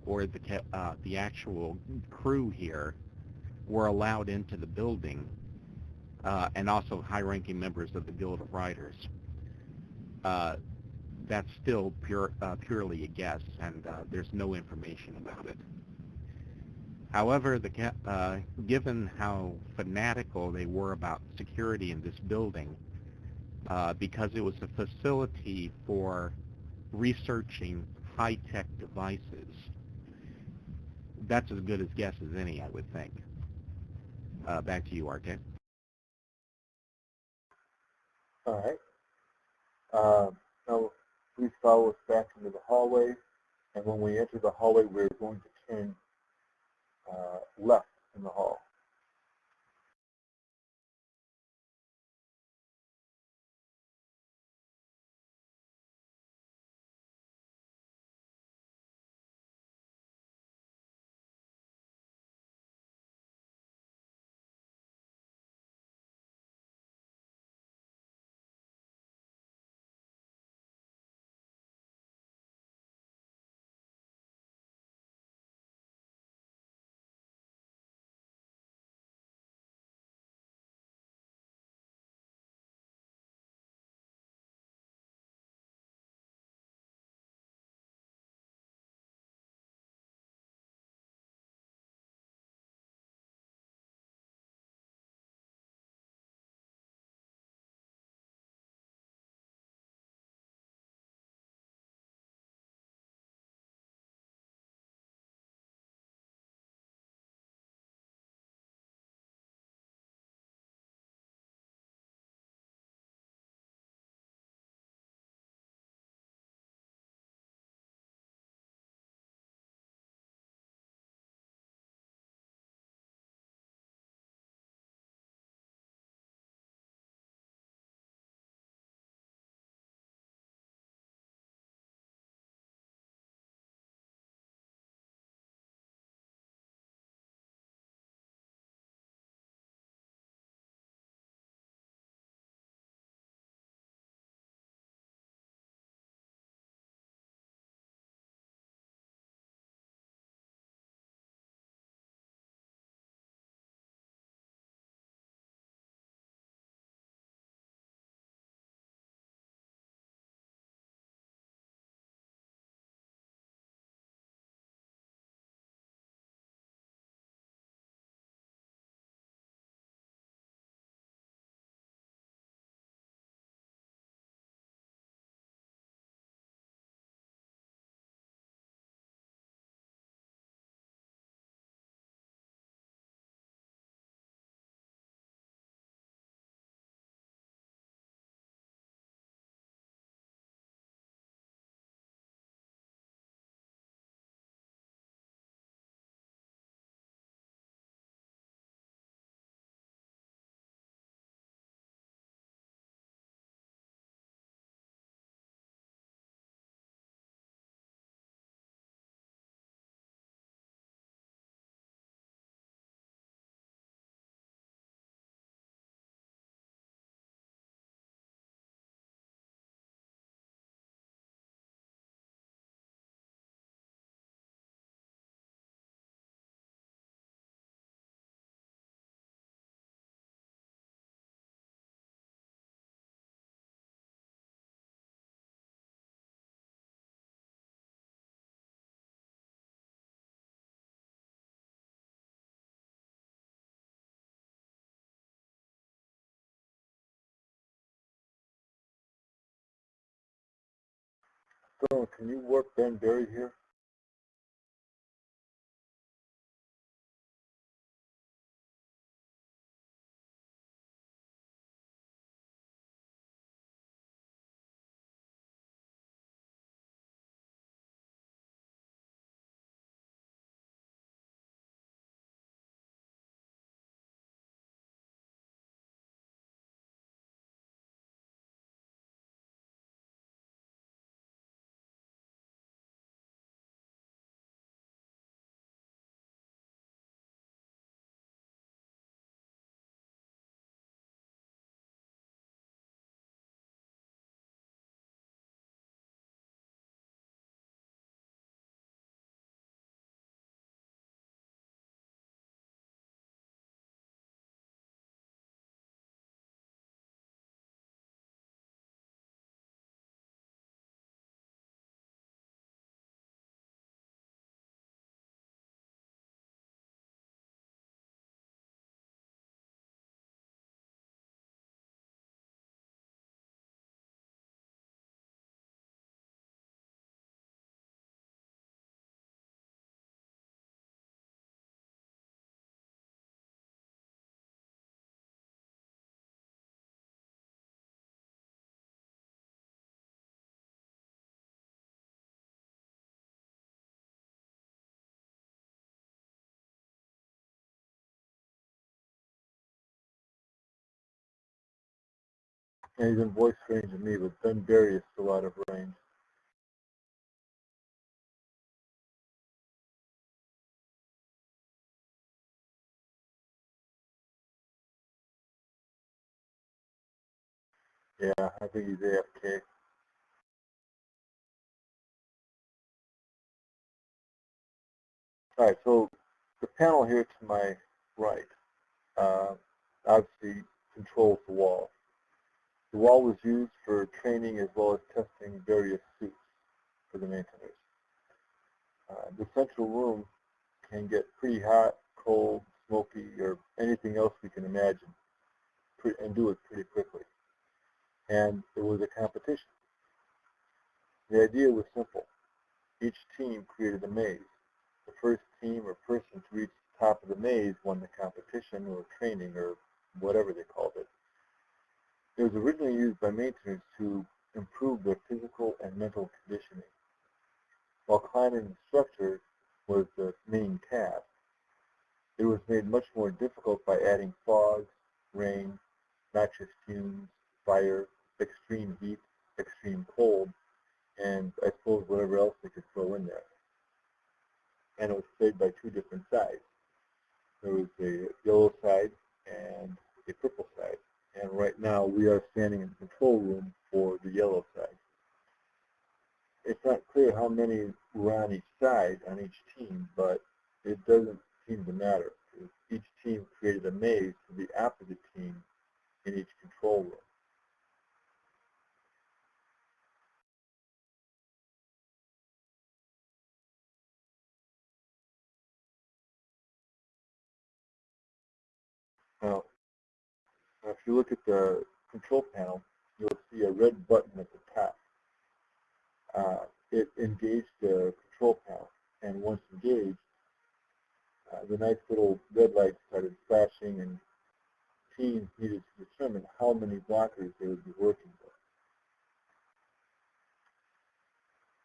or the actual crew here were allowed into the building, and also high-ranking members of the Guild of Riders, that's still purely a guess, and there's no information about it. However, given how fanatical they were about security in this building, because it was a facility for researching high-tech devices, that's as good a guess as any, I would think. Back to you, Arte. All right. Now, please follow us back into the hallway, and when we enter the hallway, we're going to turn left in the hall. Stone, can you warp Ben Berry here? And he's in voice range of me, but Ben Berry is still out of range. Yeah, I think he's AFK. All right, so the panel here to my right obviously controls the wall. The wall was used for training as well as testing various suits for the maintainers. The central room can get pretty hot, cold, smoky, or anything else we can imagine, and do it pretty quickly. And it was a competition. The idea was simple. Each team created a maze. The first team or person to reach the top of the maze won the competition or training or whatever they called it. It was originally used by maintainers to improve their physical and mental conditioning. While climbing the structure was the main task, it was made much more difficult by adding fog, rain, noxious fumes, fire, extreme heat, extreme cold, and I suppose whatever else they could throw in there. And it was played by two different sides. There was a yellow side and a purple side. And right now we are standing in the control room for the yellow side. It's not clear how many were on each side, on each team, but it doesn't seem to matter. Each team created a maze for the opposite team in each control room. Now, if you look at the control panel, you'll see a red button at the top. It engaged the control panel, and once engaged, the nice little red light started flashing, and teams needed to determine how many blockers they would be working with.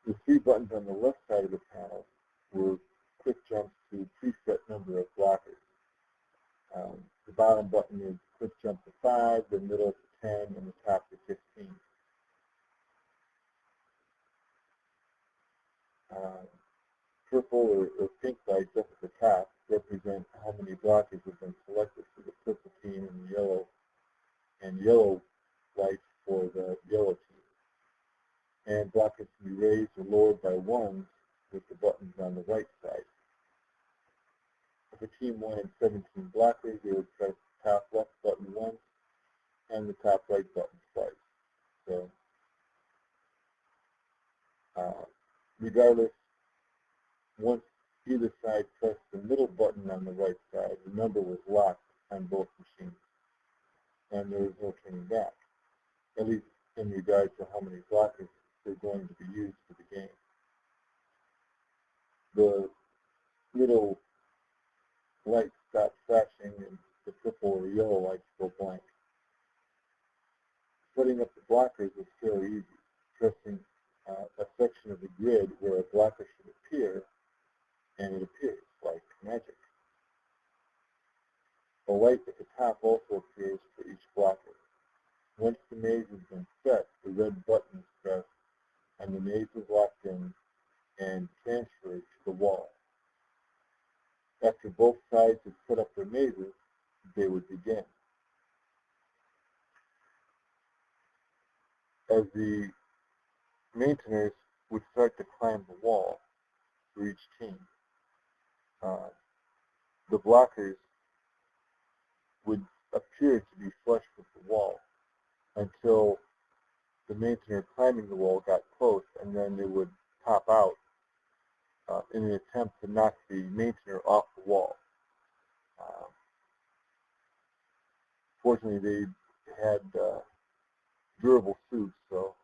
The three buttons on the left side of the panel were quick jumps to preset number of blockers. The bottom button is quick jump to 5, the middle to 10, and the top to 15. Purple or pink lights up at the top represent how many blockers have been selected for the purple team and yellow lights for the yellow team. And blockers can be raised or lowered by ones with the buttons on the right side. If a team wanted 17 blockers, they would press the top left button once and the top right button twice. So, regardless, once either side pressed the middle button on the right side, the number was locked on both machines, and there was no turning back, at least in regards to how many blockers they're going to be used for the game. The little lights stop flashing and the purple or yellow lights go blank. Setting up the blockers is fairly easy. Pressing a section of the grid where a blocker should appear, and it appears like magic. A light at the top also appears for each blocker. Once the maze has been set, the red button is pressed, and the maze is locked in and transferred to the wall. After both sides have set up their mazes, they would begin. As the maintainers would start to climb the wall for each team, the blockers would appear to be flush with the wall until the maintainer climbing the wall got close, and then they would pop out in an attempt to knock the maintainer off the wall. Fortunately, they had durable suits, so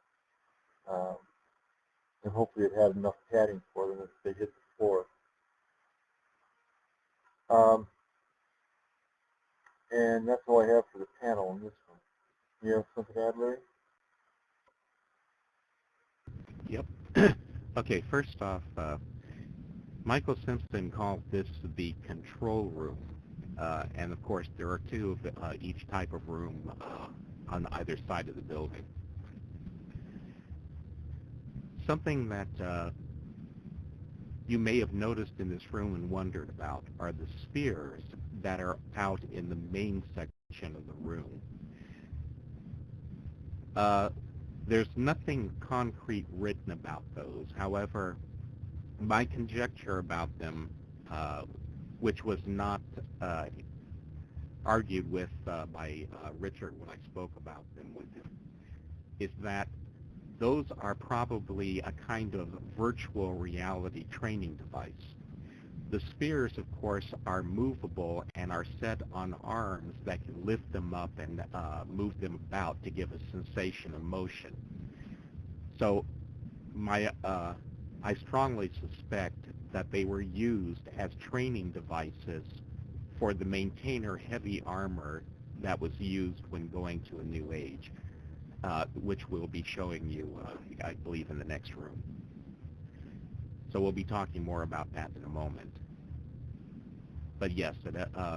and hopefully it had enough padding for them if they hit the floor. And that's all I have for the panel on this one. You have something to add, Larry? Yep. Okay, first off, Michael Simpson called this the control room. And of course, there are two of each type of room on either side of the building. Something that you may have noticed in this room and wondered about are the spheres that are out in the main section of the room. There's nothing concrete written about those. However, my conjecture about them, which was not argued with by Richard when I spoke about them with him, is that those are probably a kind of virtual reality training device. The spheres, of course, are movable and are set on arms that can lift them up and move them about to give a sensation of motion. So I strongly suspect that they were used as training devices for the maintainer heavy armor that was used when going to a new age, which we'll be showing you, I believe, in the next room. So we'll be talking more about that in a moment. But yes,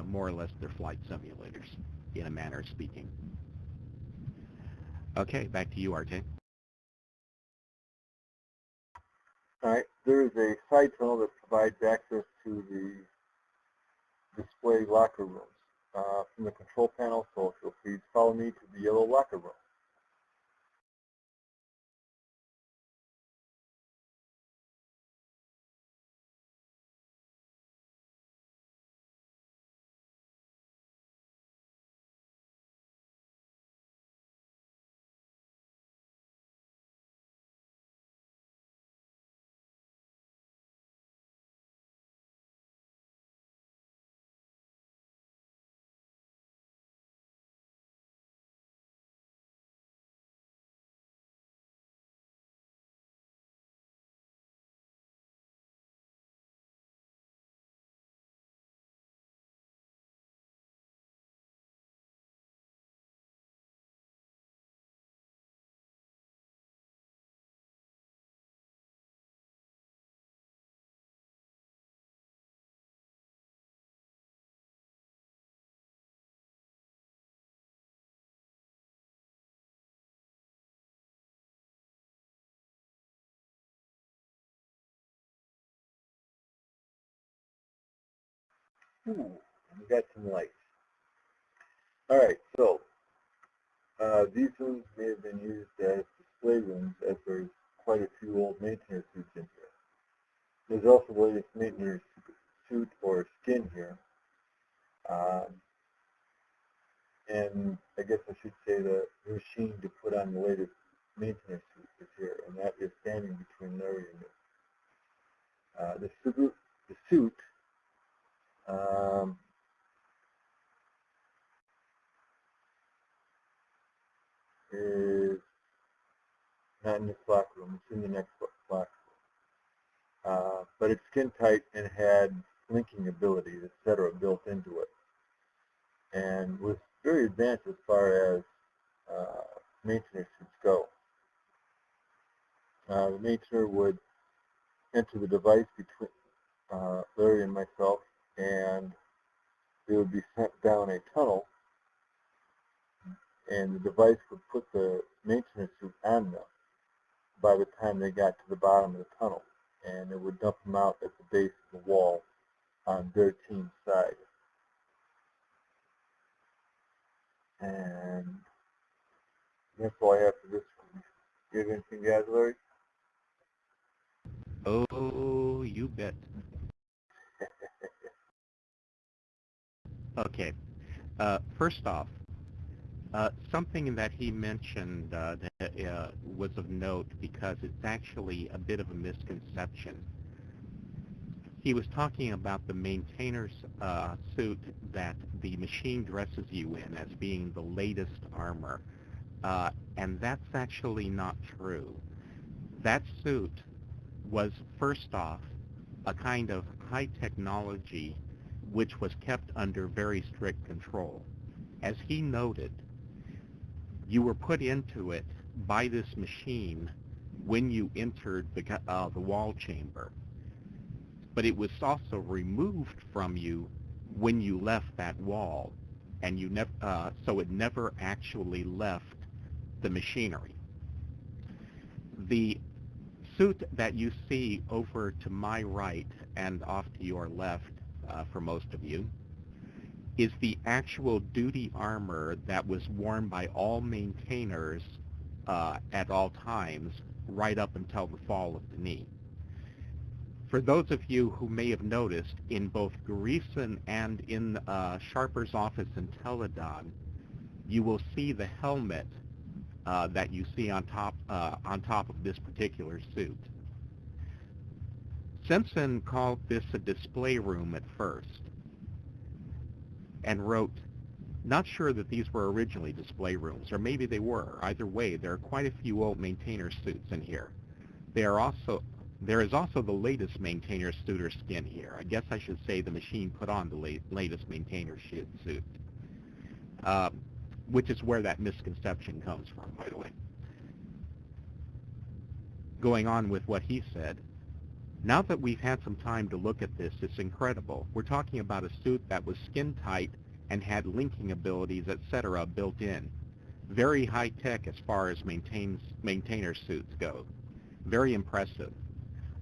more or less they're flight simulators, in a manner of speaking. Okay, back to you, RJ. All right, there is a side tunnel that provides access to the display locker rooms from the control panel, so if you'll please follow me to the yellow locker room. Ooh, we got some lights. All right, so these rooms may have been used as display rooms, as there's quite a few old maintainer suits in here. There's also the latest maintainer suit or skin here. And I guess I should say the machine to put on the latest maintainer suit is here, and that is standing between Larry and me. The suit is not in this locker room. It's in the next locker room. But it's skin tight and had linking abilities, etc., built into it, and was very advanced as far as maintenance suits go. The maintainer would enter the device between Larry and myself, and they would be sent down a tunnel, and the device would put the maintenance suit on them by the time they got to the bottom of the tunnel, and it would dump them out at the base of the wall on their team's side. And that's all I have for this one. Do you have anything to add, Larry? Oh, you bet. Okay. First off, something that he mentioned that was of note because it's actually a bit of a misconception. He was talking about the maintainer's suit that the machine dresses you in as being the latest armor, and that's actually not true. That suit was, first off, a kind of high technology which was kept under very strict control. As he noted, you were put into it by this machine when you entered the wall chamber, but it was also removed from you when you left that wall, and so it never actually left the machinery. The suit that you see over to my right and off to your left, for most of you, is the actual duty armor that was worn by all maintainers at all times, right up until the fall of the knee. For those of you who may have noticed, in both Gahreesen and in Sharper's office in Teledon, you will see the helmet that you see on top of this particular suit. Simpson called this a display room at first, and wrote, "Not sure that these were originally display rooms, or maybe they were. Either way, there are quite a few old maintainer suits in here. There is also the latest maintainer suit or skin here. I guess I should say the machine put on the latest maintainer suit." Which is where that misconception comes from, by the way. Going on with what he said, now that we've had some time to look at this, it's incredible. We're talking about a suit that was skin tight and had linking abilities, etc. built in. Very high tech as far as maintainer suits go. Very impressive.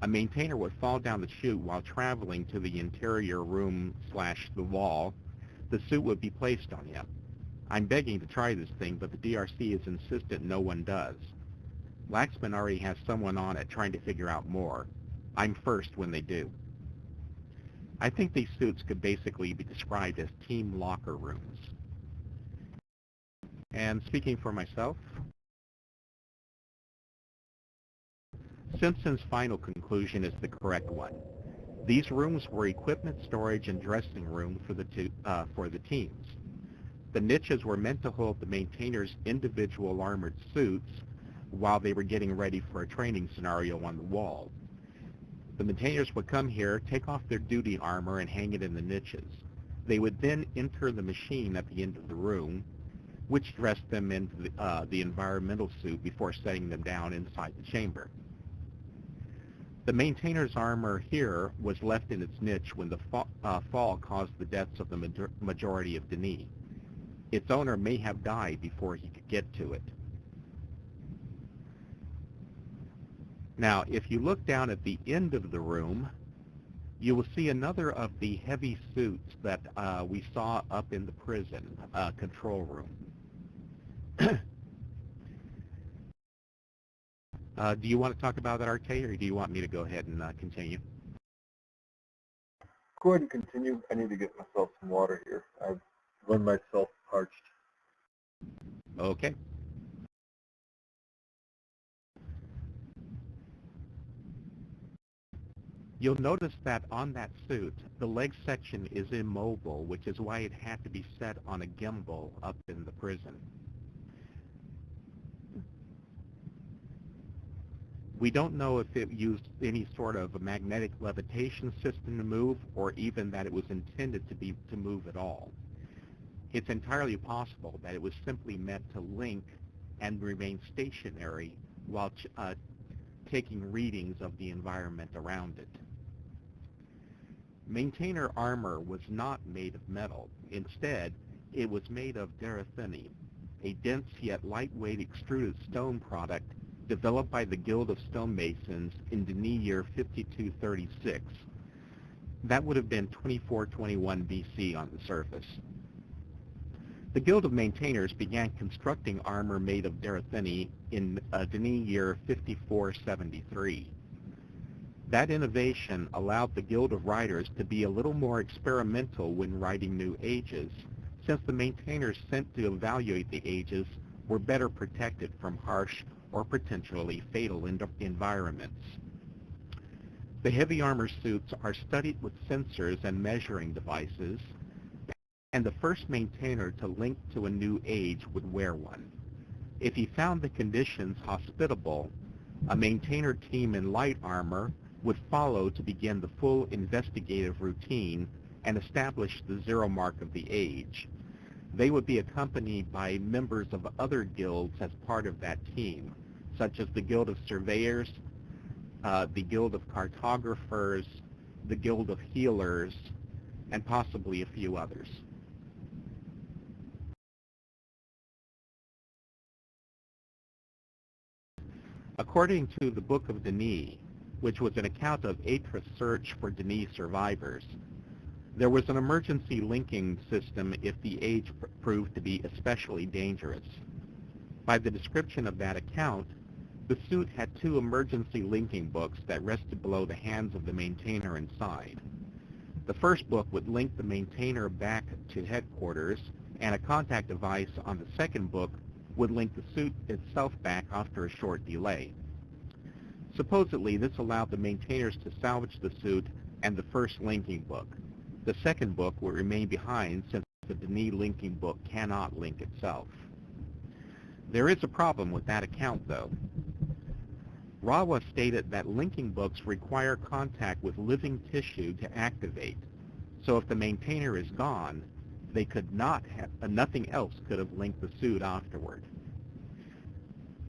A maintainer would fall down the chute while traveling to the interior room / the wall. The suit would be placed on him. I'm begging to try this thing, but the DRC is insistent no one does. Laxman already has someone on it trying to figure out more. I'm first when they do. I think these suits could basically be described as team locker rooms. And speaking for myself, Simpson's final conclusion is the correct one. These rooms were equipment storage and dressing room for the teams. The niches were meant to hold the maintainers' individual armored suits while they were getting ready for a training scenario on the wall. The maintainers would come here, take off their duty armor, and hang it in the niches. They would then enter the machine at the end of the room, which dressed them into the environmental suit before setting them down inside the chamber. The maintainer's armor here was left in its niche when the fall caused the deaths of the majority of Denis. Its owner may have died before he could get to it. Now, if you look down at the end of the room, you will see another of the heavy suits that we saw up in the prison control room. Do you want to talk about that, RK, or do you want me to go ahead and continue? Go ahead and continue. I need to get myself some water here. I've run myself parched. Okay. You'll notice that on that suit, the leg section is immobile, which is why it had to be set on a gimbal up in the prison. We don't know if it used any sort of a magnetic levitation system to move, or even that it was intended to move at all. It's entirely possible that it was simply meant to link and remain stationary while taking readings of the environment around it. Maintainer armor was not made of metal. Instead, it was made of Gahreesen, a dense yet lightweight extruded stone product developed by the Guild of Stonemasons in Denis year 5236. That would have been 2421 BC on the surface. The Guild of Maintainers began constructing armor made of Gahreesen in Denis year 5473. That innovation allowed the Guild of Writers to be a little more experimental when writing new ages, since the maintainers sent to evaluate the ages were better protected from harsh or potentially fatal environments. The heavy armor suits are studied with sensors and measuring devices, and the first maintainer to link to a new age would wear one. If he found the conditions hospitable, a maintainer team in light armor would follow to begin the full investigative routine and establish the zero mark of the age. They would be accompanied by members of other guilds as part of that team, such as the Guild of Surveyors, the Guild of Cartographers, the Guild of Healers, and possibly a few others. According to the Book of Denis, which was an account of Atra's search for Denis survivors, there was an emergency linking system if the age proved to be especially dangerous. By the description of that account, the suit had two emergency linking books that rested below the hands of the maintainer inside. The first book would link the maintainer back to headquarters, and a contact device on the second book would link the suit itself back after a short delay. Supposedly, this allowed the maintainers to salvage the suit and the first linking book. The second book would remain behind since the Denis linking book cannot link itself. There is a problem with that account, though. Rawa stated that linking books require contact with living tissue to activate, so if the maintainer is gone, they could not have, nothing else could have linked the suit afterward.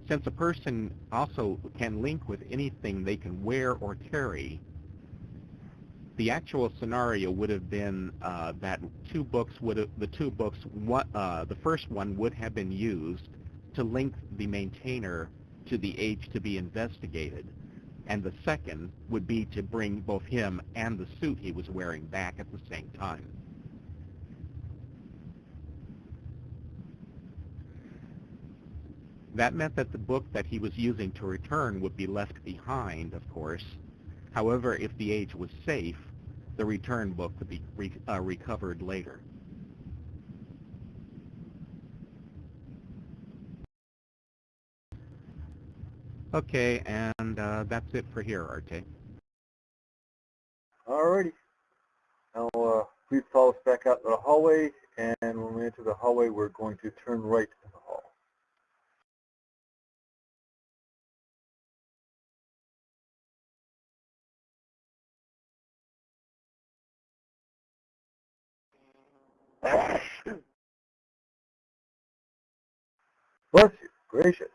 Since a person also can link with anything they can wear or carry, the actual scenario would have been that the first one would have been used to link the maintainer to the age to be investigated, and the second would be to bring both him and the suit he was wearing back at the same time. That meant that the book that he was using to return would be left behind, of course. However, if the age was safe, the return book could be recovered later. Okay, and that's it for here, Arte. Alrighty. Now, please follow us back out to the hallway, and when we enter the hallway, we're going to turn right in the hall. Bless you. Gracious.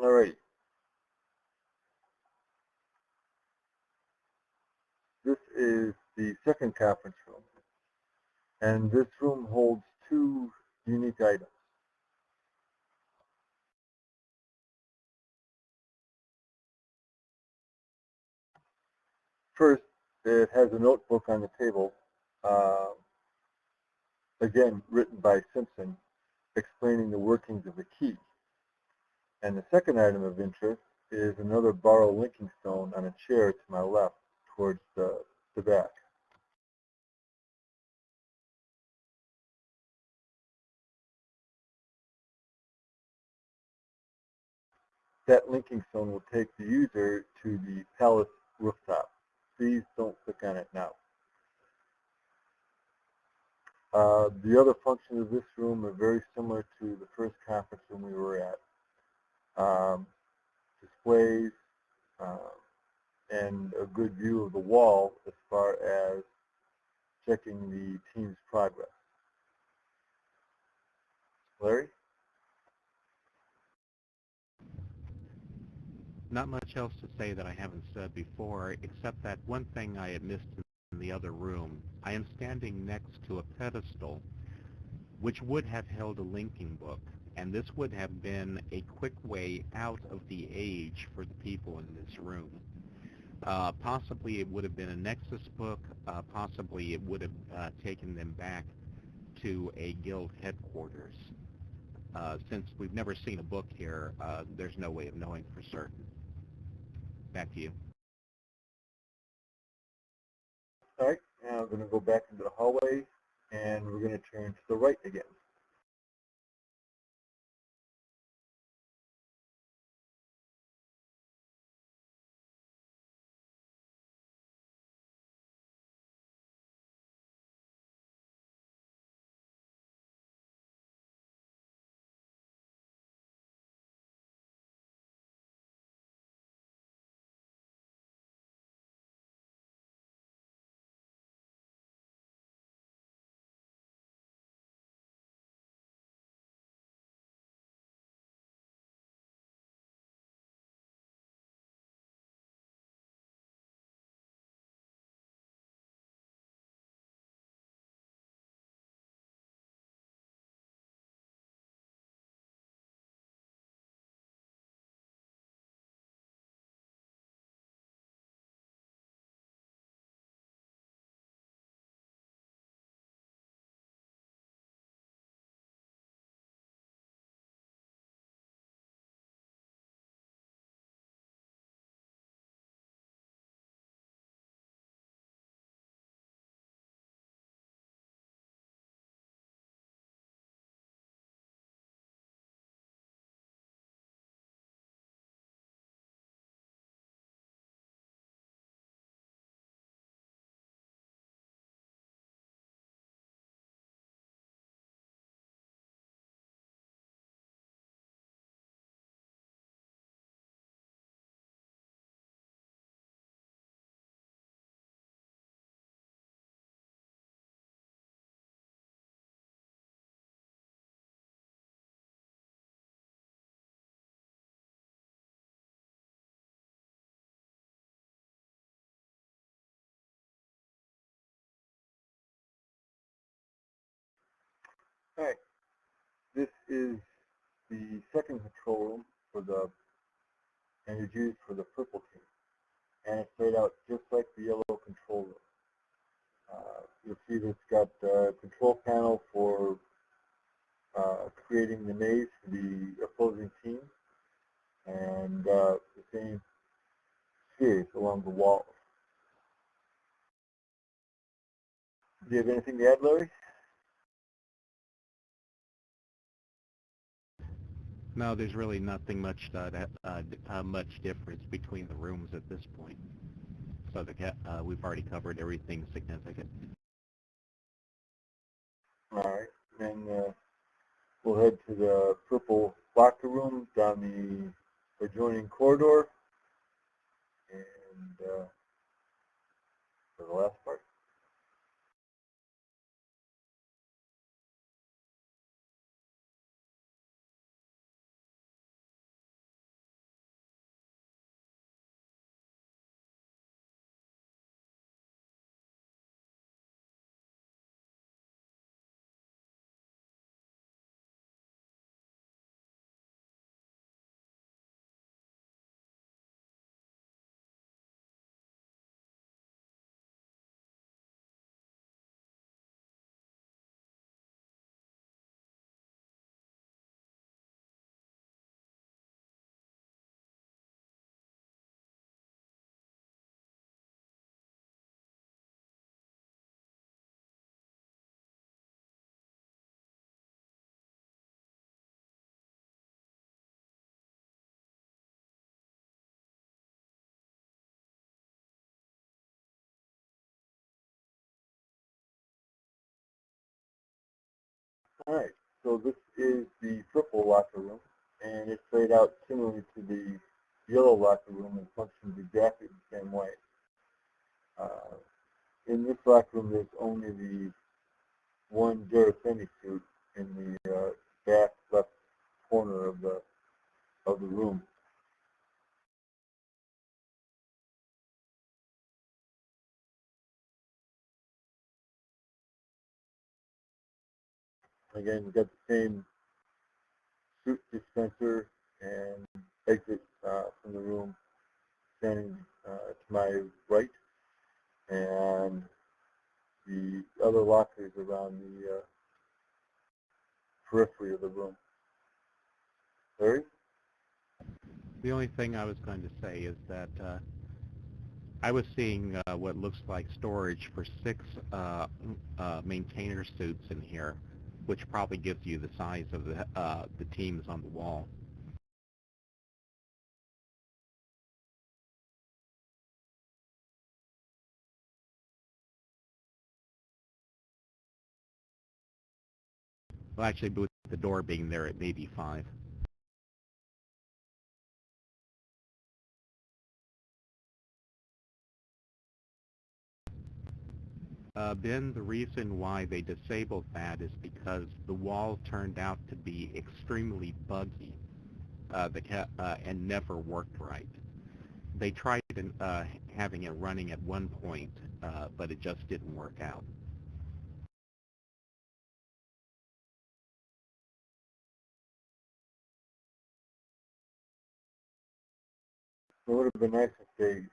All right. This is the second conference room, and this room holds two unique items. First, it has a notebook on the table, again written by Simpson, explaining the workings of the key. And the second item of interest is another borrowed linking stone on a chair to my left towards the back. That linking stone will take the user to the palace rooftop. Please don't click on it now. The other functions of this room are very similar to the first conference room we were at. Displays, and a good view of the wall as far as checking the team's progress. Larry? Not much else to say that I haven't said before, except that one thing I had missed in the other room. I am standing next to a pedestal which would have held a linking book, and this would have been a quick way out of the age for the people in this room. Possibly it would have been a Nexus book, possibly it would have taken them back to a guild headquarters. Since we've never seen a book here, there's no way of knowing for certain. Back to you. All right, now we're going to go back into the hallway, and we're going to turn to the right again. All right, this is the second control room for the, and it's used for the purple team. And it's laid out just like the yellow control room. You'll see that it's got a control panel for creating the maze for the opposing team, and the same spheres along the walls. Do you have anything to add, Larry? No, there's really nothing much much difference between the rooms at this point. So we've already covered everything significant. All right, then we'll head to the purple locker room down the adjoining corridor, and for the last part. All right, so this is the purple locker room, and it's laid out similarly to the yellow locker room and functions exactly the same way. Uh, in this locker room, there's only the one Gahreesen suit in the back left corner of the room. Again, we've got the same suit dispenser and exit from the room standing to my right, and the other lockers around the periphery of the room. Larry? The only thing I was going to say is that I was seeing what looks like storage for 6 maintainer suits in here, which probably gives you the size of the teams on the wall. Well, actually, with the door being there, it may be 5. Ben, the reason why they disabled that is because the wall turned out to be extremely buggy and never worked right. They tried having it running at one point, but it just didn't work out. It would have been nice if they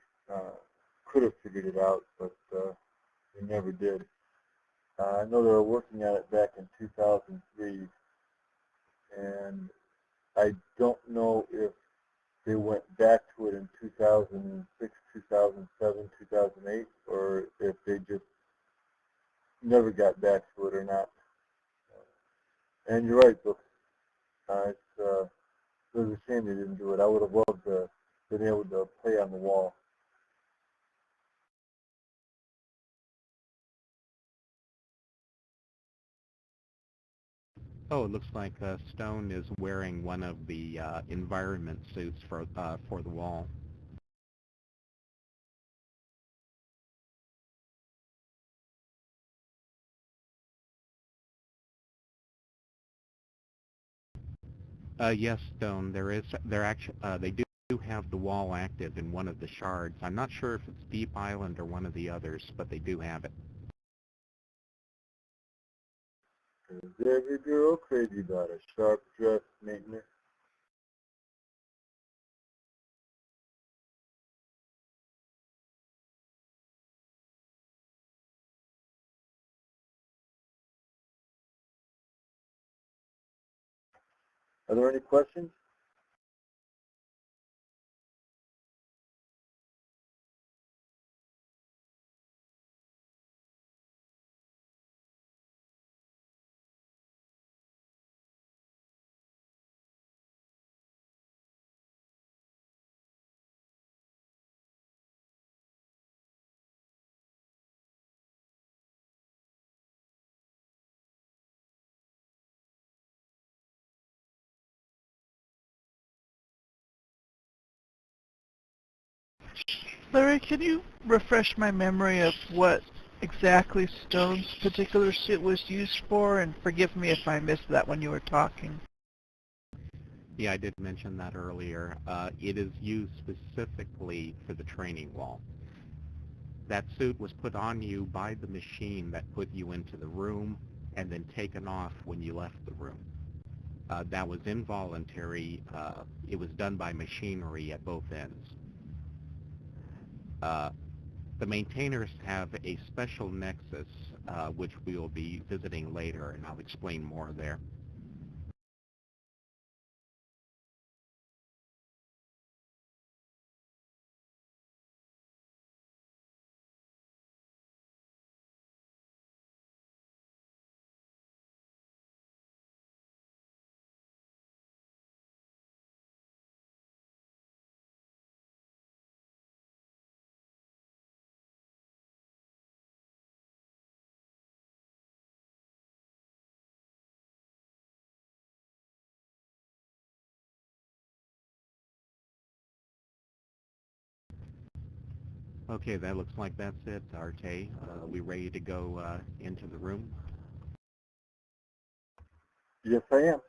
could have figured it out, but they never did. I know they were working at it back in 2003, and I don't know if they went back to it in 2006, 2007, 2008, or if they just never got back to it or not. And you're right, Bill. It was a shame they didn't do it. I would have loved to been able to play on the wall. Oh, it looks like Stone is wearing one of the environment suits for the wall. Yes, Stone. They do have the wall active in one of the shards. I'm not sure if it's Deep Island or one of the others, but they do have it. Is every girl crazy about a sharp dress maintenance? Are there any questions? Larry, can you refresh my memory of what exactly Stone's particular suit was used for? And forgive me if I missed that when you were talking. Yeah, I did mention that earlier. It is used specifically for the training wall. That suit was put on you by the machine that put you into the room and then taken off when you left the room. That was involuntary. It was done by machinery at both ends. The maintainers have a special nexus, which we will be visiting later, and I'll explain more there. Okay, that looks like that's it, Arte. We ready to go into the room? Yes, I am.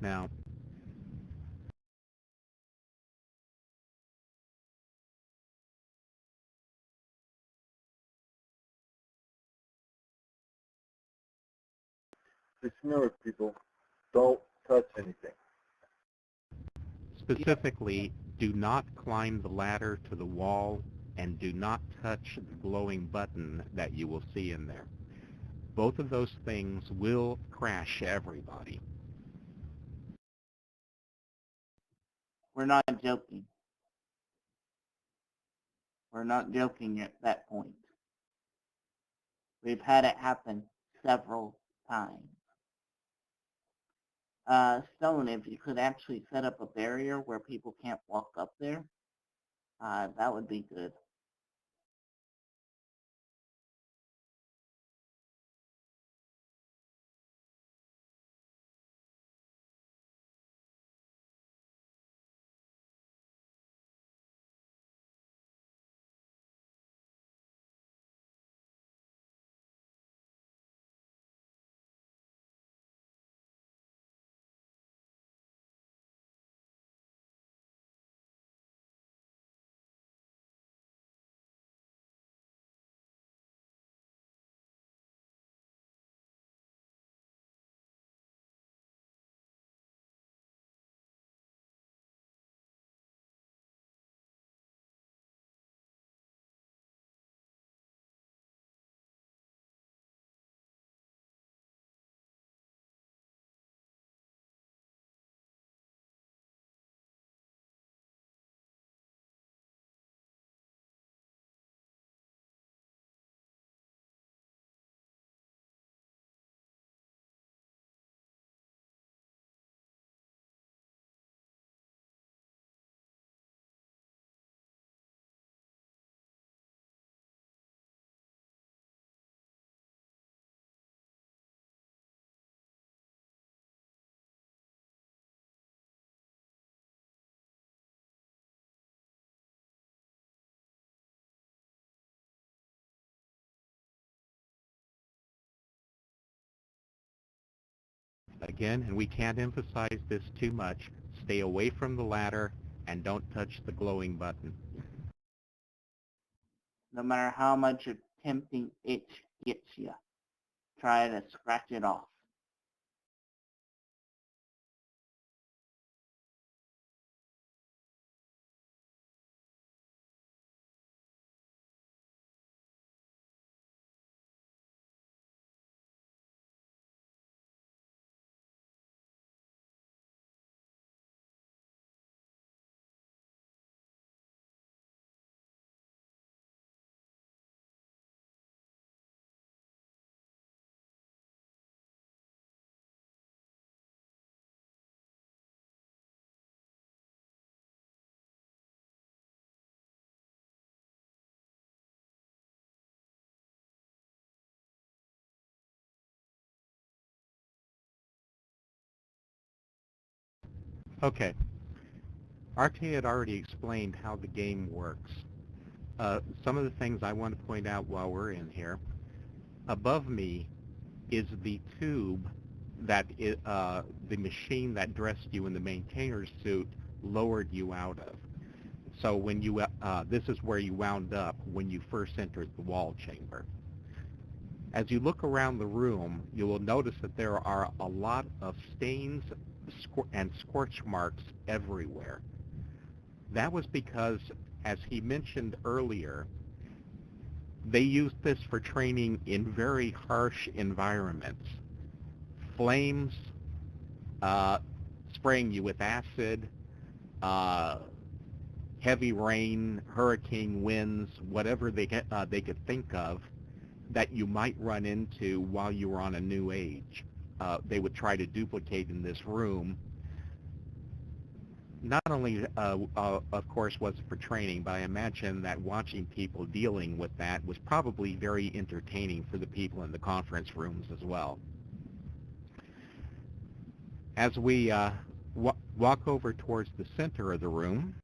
Now, Just remember, people, don't touch anything. specifically, do not climb the ladder to the wall and do not touch the glowing button that you will see in there. Both of those things will crash everybody. We're not joking. We're not joking at that point. We've had it happen several times. Stone, if you could actually set up a barrier where people can't walk up there, that would be good. Again, and we can't emphasize this too much, stay away from the ladder and don't touch the glowing button. No matter how much a tempting itch gets you, try to scratch it off. Okay, Arte had already explained how the game works. Some of the things I want to point out while we're in here. Above me is the tube that the machine that dressed you in the maintainer's suit lowered you out of. So when you, this is where you wound up when you first entered the wall chamber. As you look around the room, you will notice that there are a lot of stains and scorch marks everywhere. That was because, as he mentioned earlier, they used this for training in very harsh environments. Flames, spraying you with acid, heavy rain, hurricane winds, whatever they could think of, that you might run into while you were on a new age. They would try to duplicate in this room. Not only, of course, was it for training, but I imagine that watching people dealing with that was probably very entertaining for the people in the conference rooms as well. As we walk over towards the center of the room,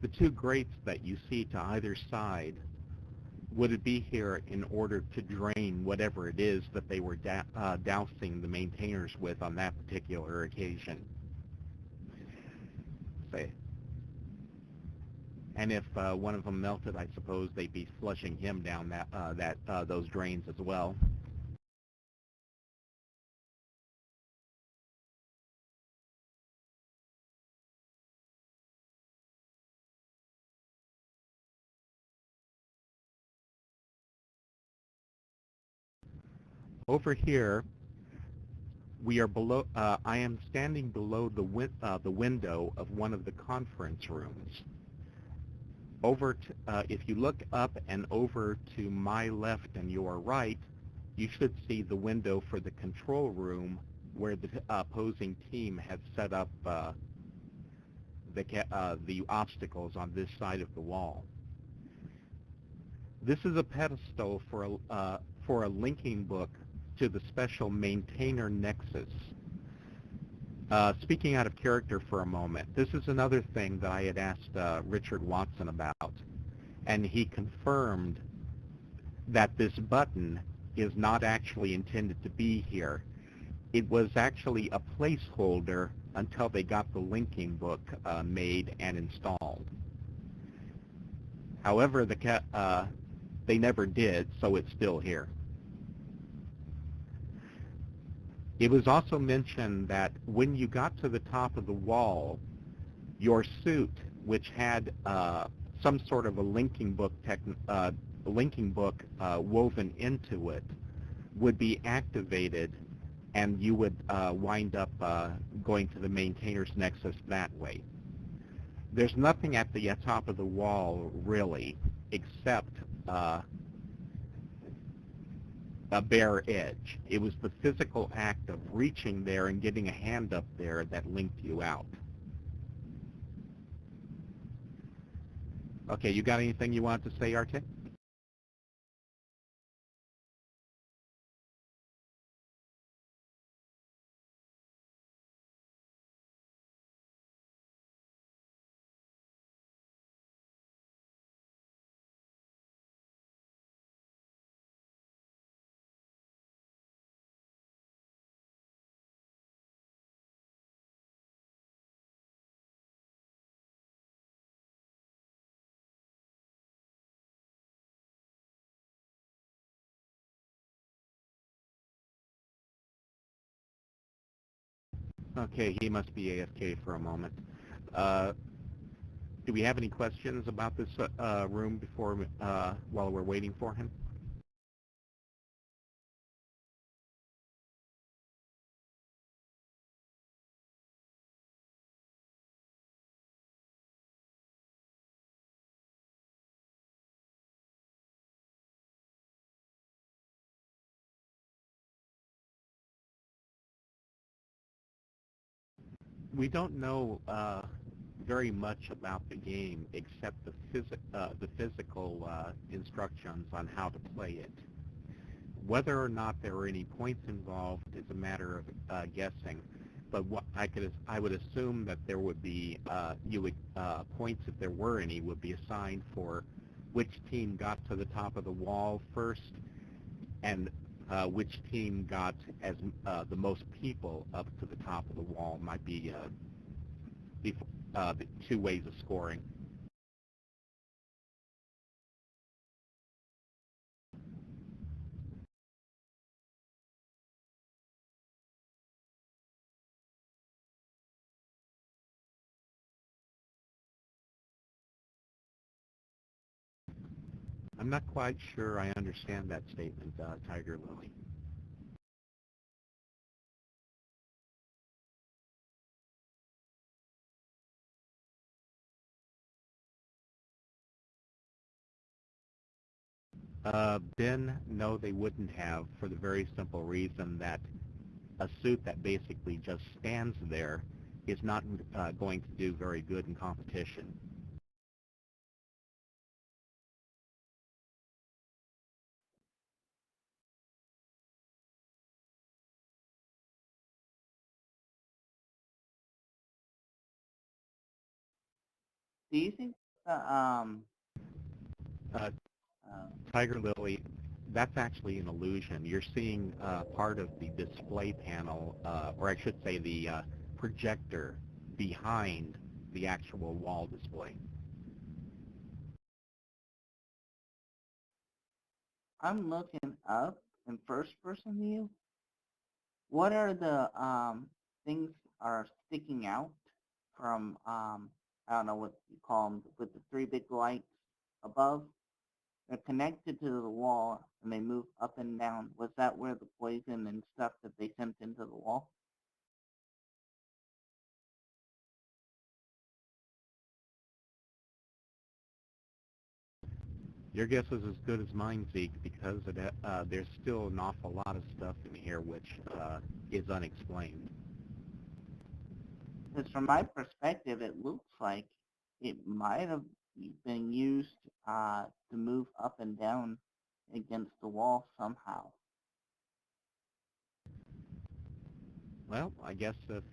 the two grates that you see to either side would be here in order to drain whatever it is that they were dousing the maintainers with on that particular occasion. Say, and if one of them melted, I suppose they'd be flushing him down those drains as well. Over here, we are below. I am standing below the window of one of the conference rooms. If you look up and over to my left and your right, you should see the window for the control room where the opposing team had set up the obstacles on this side of the wall. This is a pedestal for a linking book to the special maintainer nexus. Speaking out of character for a moment, this is another thing that I had asked Richard Watson about, and he confirmed that this button is not actually intended to be here. It was actually a placeholder until they got the linking book made and installed. However, they never did, so it's still here. It was also mentioned that when you got to the top of the wall, your suit, which had some sort of a linking book woven into it, would be activated, and you would wind up going to the maintainer's nexus that way. There's nothing at the top of the wall, really, except a bare edge. It was the physical act of reaching there and getting a hand up there that linked you out. Okay, you got anything you want to say, Arte? Okay, he must be AFK for a moment. Do we have any questions about this room before while we're waiting for him? We don't know very much about the game except the physical instructions on how to play it. Whether or not there were any points involved is a matter of guessing. But what I would assume that there would be points, if there were any, would be assigned for which team got to the top of the wall first, and which team got the most people up to the top of the wall. Might be the two ways of scoring. I'm not quite sure I understand that statement, Tiger Lily. Ben, no, they wouldn't have, for the very simple reason that a suit that basically just stands there is not going to do very good in competition. Do you think the Uh, uh, Tiger Lily, that's actually an illusion. You're seeing part of the display panel, or I should say the projector behind the actual wall display. I'm looking up in first-person view? What are the things are sticking out from I don't know what you call them, with the three big lights above? They're connected to the wall and they move up and down. Was that where the poison and stuff that they sent into the wall? Your guess is as good as mine, Zeke, because there's still an awful lot of stuff in here which is unexplained. Because from my perspective, it looks like it might have been used to move up and down against the wall somehow. Well, I guess if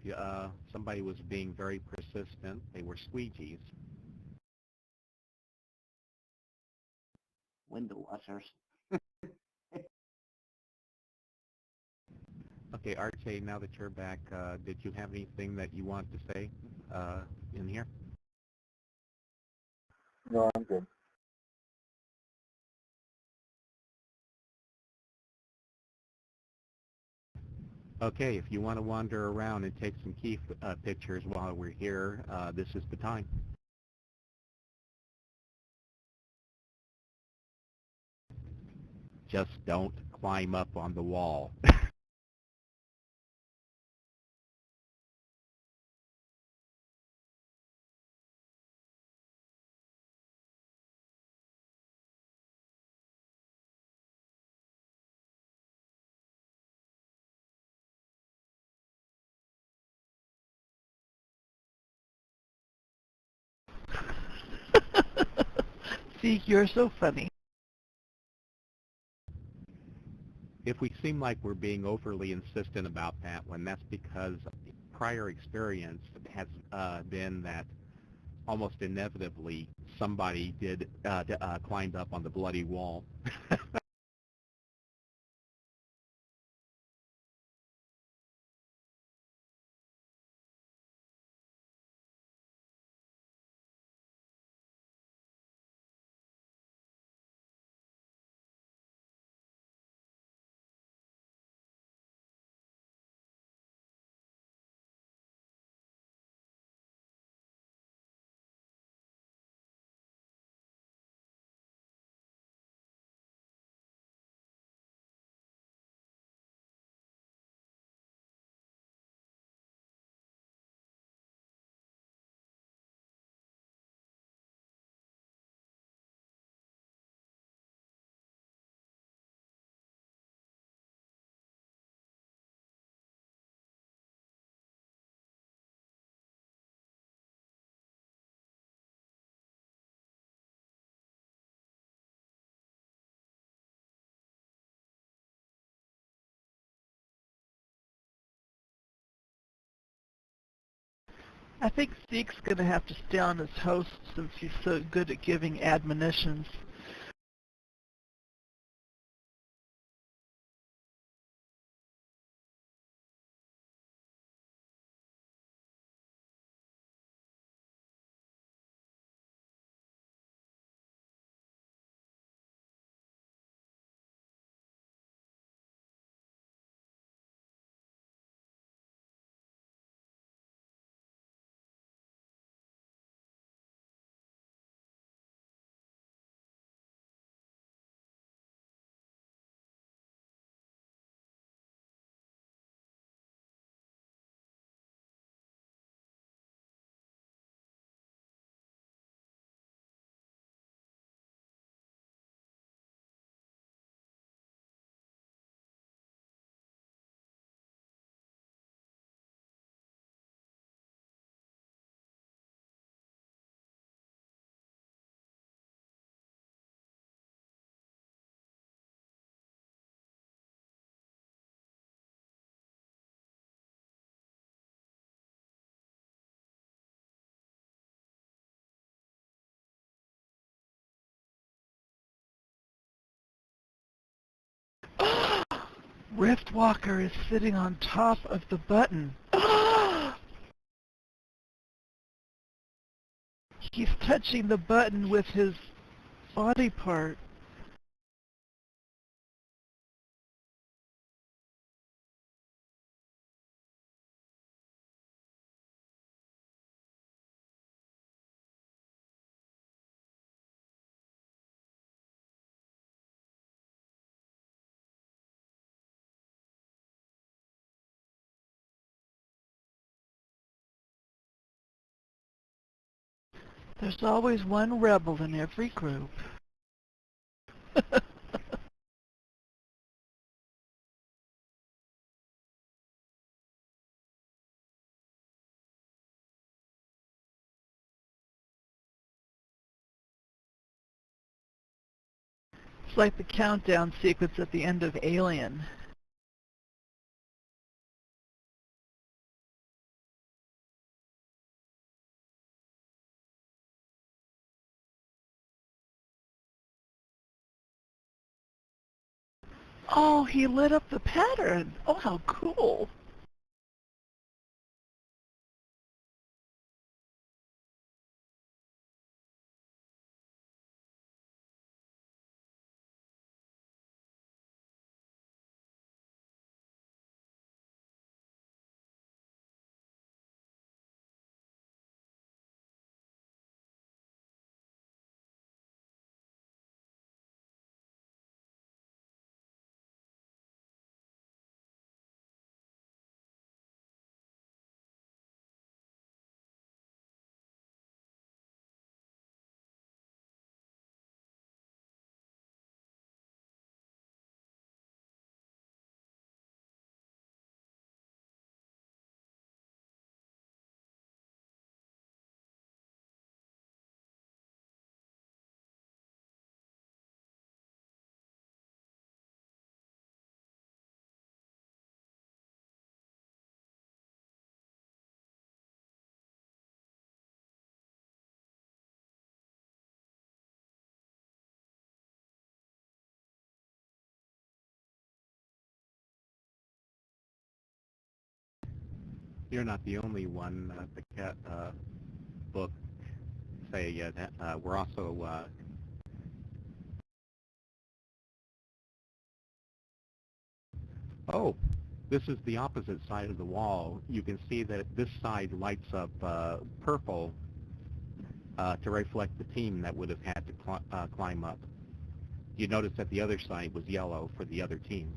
somebody was being very persistent, they were squeegees. Window washers. Okay, Arte, now that you're back, did you have anything that you want to say in here? No, I'm good. Okay, if you want to wander around and take some key pictures while we're here, this is the time. Just don't climb up on the wall. Zeke, you're so funny. If we seem like we're being overly insistent about that one, that's because prior experience has been that almost inevitably somebody did climb up on the bloody wall. I think Zeke's going to have to stay on as host since he's so good at giving admonitions. Riftwalker is sitting on top of the button. He's touching the button with his body part. There's always one rebel in every group. It's like the countdown sequence at the end of Alien. Oh, he lit up the pattern. Oh, how cool. You're not the only one. The cat book say that we're also. Oh, this is the opposite side of the wall. You can see that this side lights up purple to reflect the team that would have had to climb up. You notice that the other side was yellow for the other team.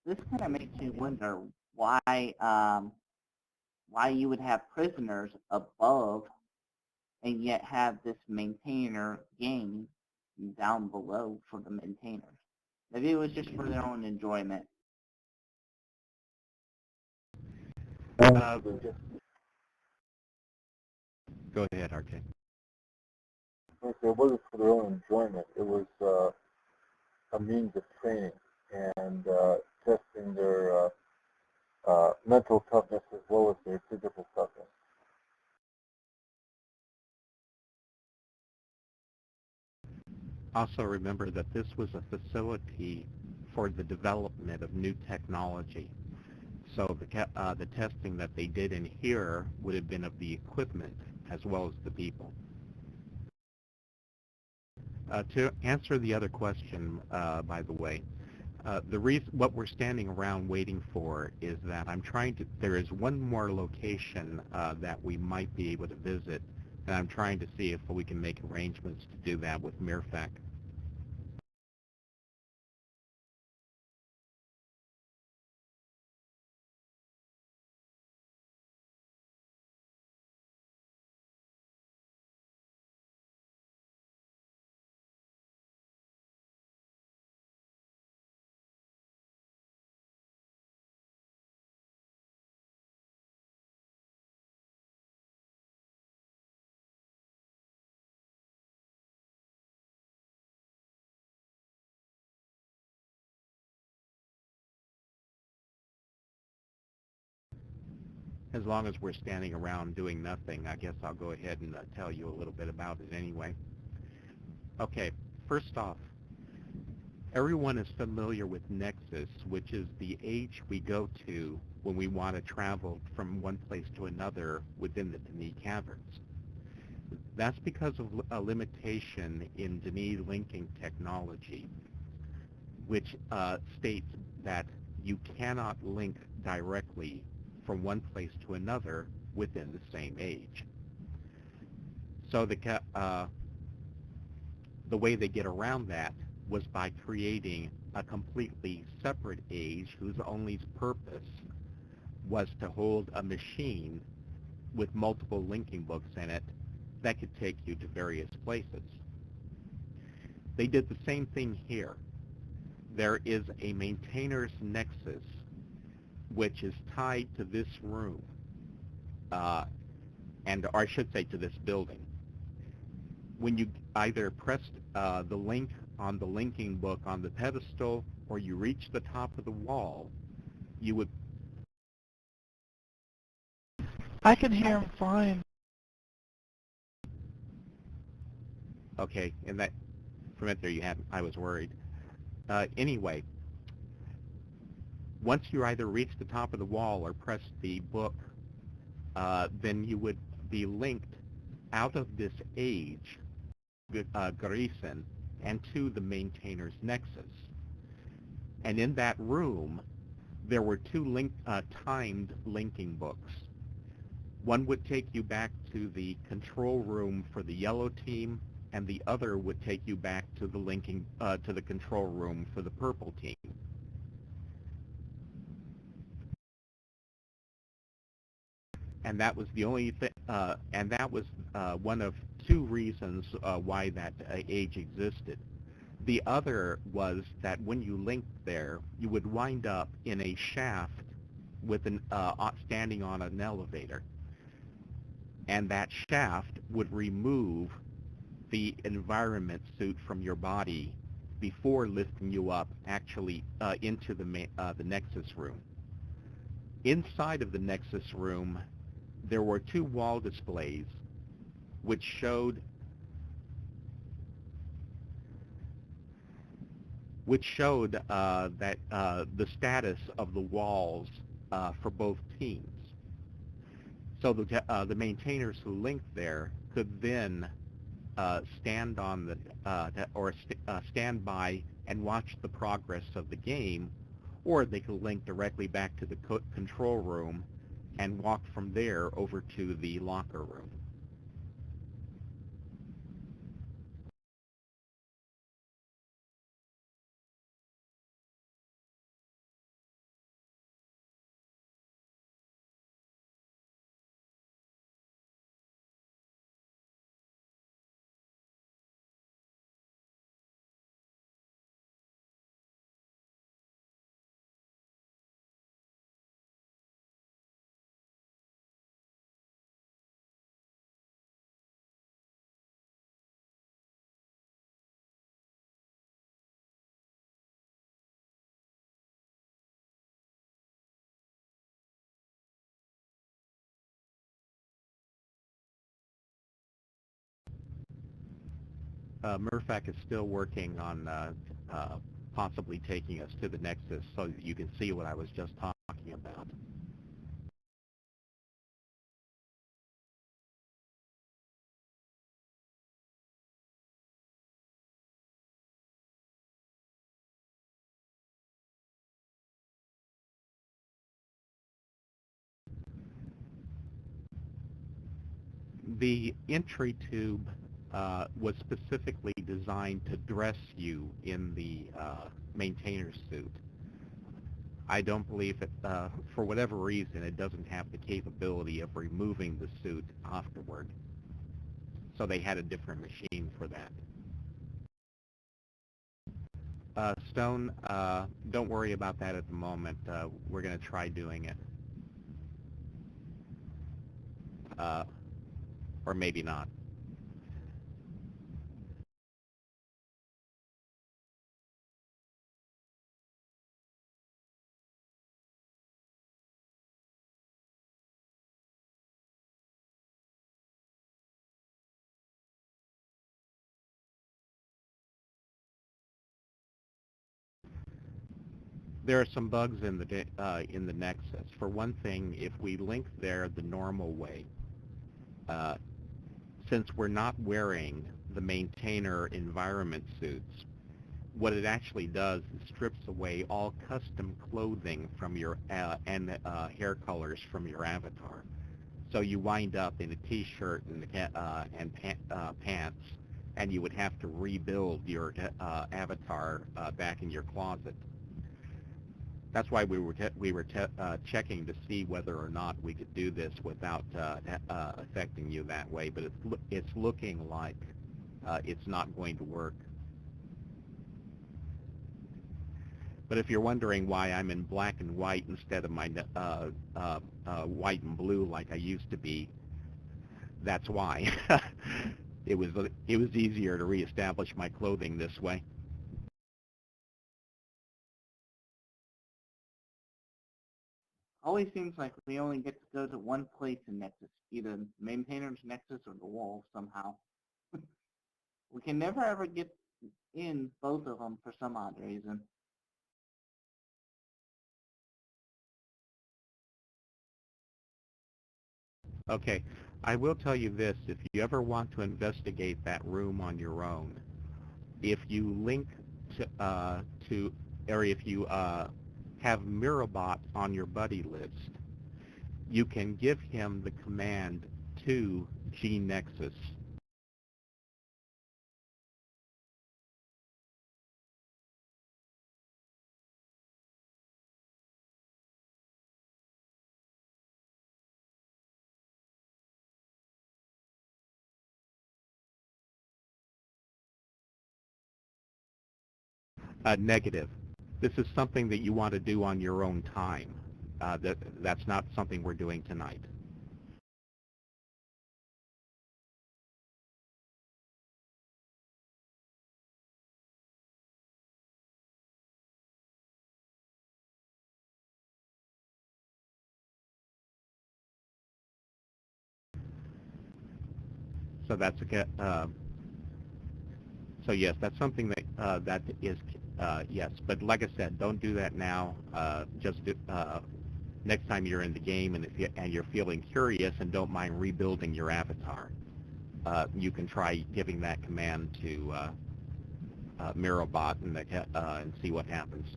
this kind of makes me wonder why you would have prisoners above and yet have this maintainer game down below for the maintainers. Maybe it was just for their own enjoyment. Go ahead, RJ. Okay, it wasn't for their own enjoyment. It was a means of training and testing their mental toughness as well as their physical toughness. Also remember that this was a facility for the development of new technology. So the testing that they did in here would have been of the equipment as well as the people. To answer the other question, by the way, the reason what we're standing around waiting for is that there is one more location that we might be able to visit, and I'm trying to see if we can make arrangements to do that with Mirfak. As long as we're standing around doing nothing, I guess I'll go ahead and tell you a little bit about it anyway. Okay, first off, everyone is familiar with Nexus, which is the age we go to when we want to travel from one place to another within the Denis Caverns. That's because of a limitation in Denis linking technology, which states that you cannot link directly from one place to another within the same age. So the way they get around that was by creating a completely separate age whose only purpose was to hold a machine with multiple linking books in it that could take you to various places. They did the same thing here. There is a maintainer's nexus which is tied to this room, or I should say to this building. When you either press the link on the linking book on the pedestal or you reach the top of the wall, you would... I can hear him fine. Okay, and that, from it there you had, I was worried. Anyway, once you either reach the top of the wall or press the book, then you would be linked out of this age, Gahreesen, and to the maintainer's nexus. And in that room, there were two timed linking books. One would take you back to the control room for the yellow team, and the other would take you back to the control room for the purple team. And that was the only thing, and that was one of two reasons why that age existed. The other was that when you linked there, you would wind up in a shaft with standing on an elevator. And that shaft would remove the environment suit from your body before lifting you up actually into the Nexus room. Inside of the Nexus room, there were two wall displays which showed that the status of the walls for both teams. So the maintainers who linked there could then stand on the stand by and watch the progress of the game, or they could link directly back to the control room and walk from there over to the locker room. MRFAC is still working on possibly taking us to the Nexus so that you can see what I was just talking about. The entry tube was specifically designed to dress you in the maintainer's suit. I don't believe it, for whatever reason, it doesn't have the capability of removing the suit afterward. So they had a different machine for that. Stone, don't worry about that at the moment. We're going to try doing it. Or maybe not. There are some bugs in the Nexus. For one thing, if we link there the normal way, since we're not wearing the maintainer environment suits, what it actually does is strips away all custom clothing from your and hair colors from your avatar. So you wind up in a t-shirt and pants, and you would have to rebuild your avatar back in your closet. That's why we were checking to see whether or not we could do this without affecting you that way. But it's looking like it's not going to work. But if you're wondering why I'm in black and white instead of my white and blue like I used to be, that's why. It was easier to reestablish my clothing this way. Always seems like we only get to go to one place in Nexus, either Maintainer's Nexus or the Wall somehow. We can never ever get in both of them for some odd reason. Okay, I will tell you this, if you ever want to investigate that room on your own, if you link or if you have Mirabot on your buddy list, you can give him the command to GNexus. Negative. This is something that you want to do on your own time. That's not something we're doing tonight. So that's so yes, that's something that that is yes. But like I said, don't do that now. Just next time you're in the game, and you're feeling curious and don't mind rebuilding your avatar, you can try giving that command to Mirabot and see what happens.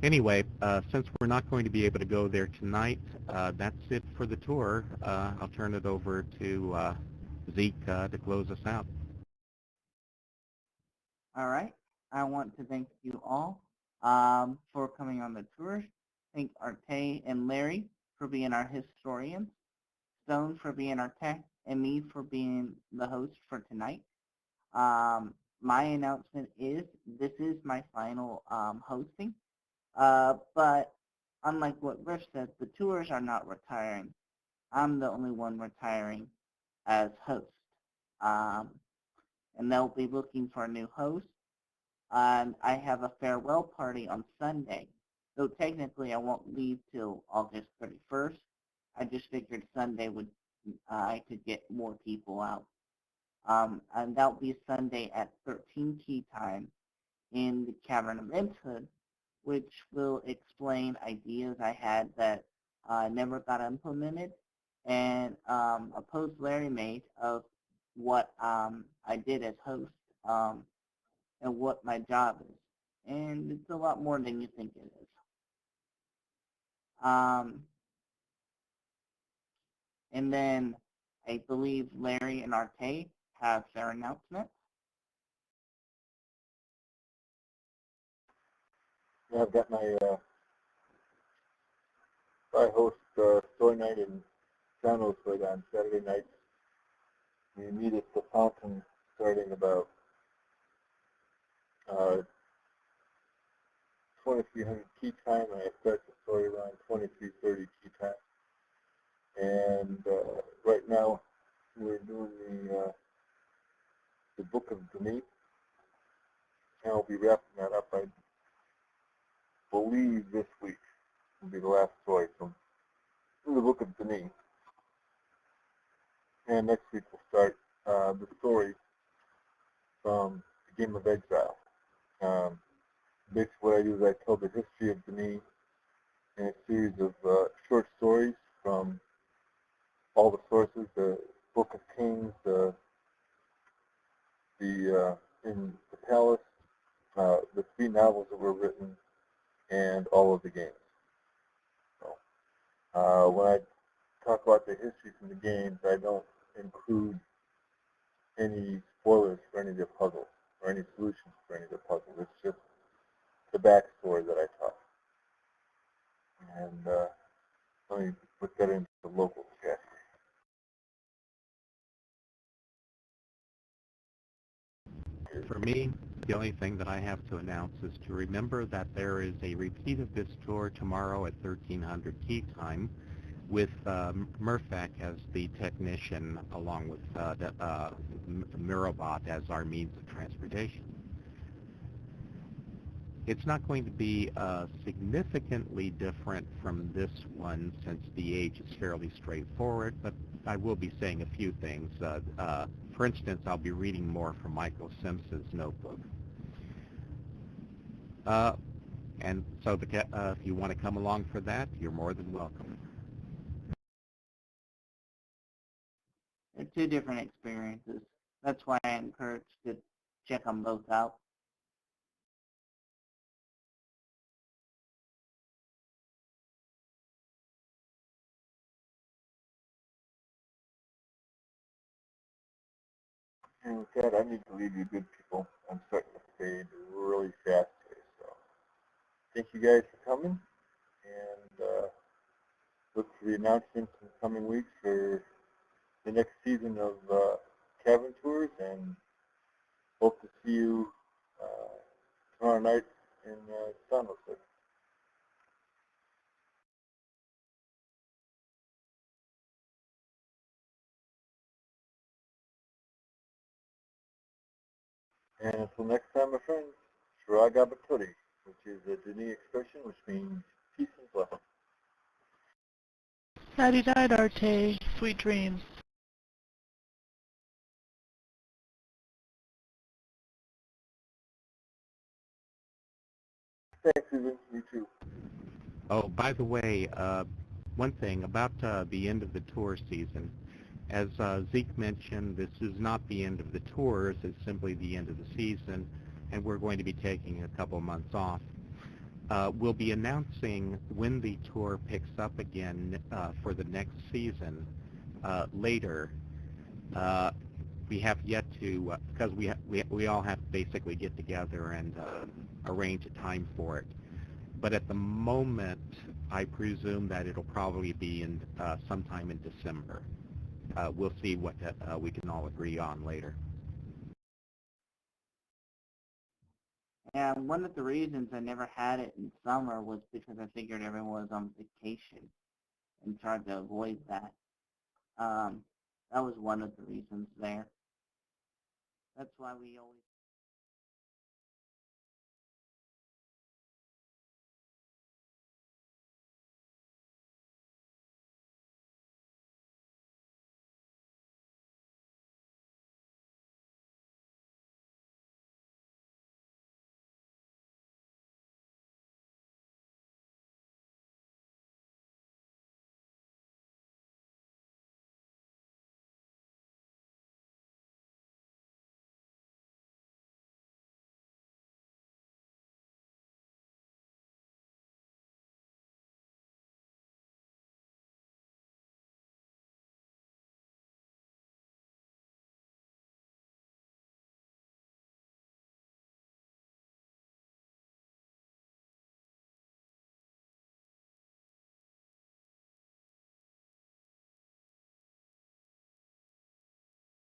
Anyway, since we're not going to be able to go there tonight, that's it for the tour. I'll turn it over to Zeke to close us out. All right. I want to thank you all for coming on the tour. Thank Arte and Larry for being our historians, Stone for being our tech, and me for being the host for tonight. My announcement is this is my final hosting, but unlike what Griff said, the tours are not retiring. I'm the only one retiring. as host. Um, and they'll be looking for a new host. And I have a farewell party on Sunday. So technically I won't leave till August 31st. I just figured Sunday would I could get more people out. And that'll be Sunday at 13 tea time in the Cavern of Inthood, which will explain ideas I had that never got implemented, and a post Larry made of what I did as host and what my job is. And it's a lot more than you think it is. And then I believe Larry and Arte have their announcements. Yeah, I've got my I host story night in San Jose on Saturday nights. We meet at the fountain starting about 2300 key time, and I start the story around 2330 key time. And right now we're doing the Book of Denis, and I'll be wrapping that up. I believe this week will be the last story from the Book of Denis. And next week we'll start the story from the Game of Exile. Basically what I do is I tell the history of Denis in a series of short stories from all the sources, the Book of Kings, in the Palace, the 3 novels that were written, and all of the games. So when I talk about the history from the games, I don't include any spoilers for any of the puzzles or any solutions for any of the puzzles. It's just the backstory that I talk. And let me put that into the local chat. For me, the only thing that I have to announce is to remember that there is a repeat of this tour tomorrow at 1300 key time with Murphak as the technician along with Mirobot as our means of transportation. It's not going to be significantly different from this one since the age is fairly straightforward, but I will be saying a few things. For instance, I'll be reading more from Michael Simpson's notebook. And so if you want to come along for that, you're more than welcome. They're 2 different experiences. That's why I encourage to check them both out. And with that, I need to leave you good people. I'm starting to fade really fast here. So thank you guys for coming, and look for the announcements in the coming weeks for the next season of cabin tours, and hope to see you tomorrow night in San Jose. And until next time, my friends, Shiraga Baturi, which is a Denis expression which means peace and blessing. Nighty-night, Arte. Sweet dreams. Thanks, Susan. You too. Oh, by the way, one thing about the end of the tour season. As Zeke mentioned, this is not the end of the tours, it's simply the end of the season, and we're going to be taking a couple months off. We'll be announcing when the tour picks up again for the next season later. We have yet to, because we all have to basically get together and arrange a time for it. But at the moment, I presume that it'll probably be in sometime in December. We'll see what we can all agree on later. And one of the reasons I never had it in summer was because I figured everyone was on vacation and tried to avoid that. That was one of the reasons there. That's why we always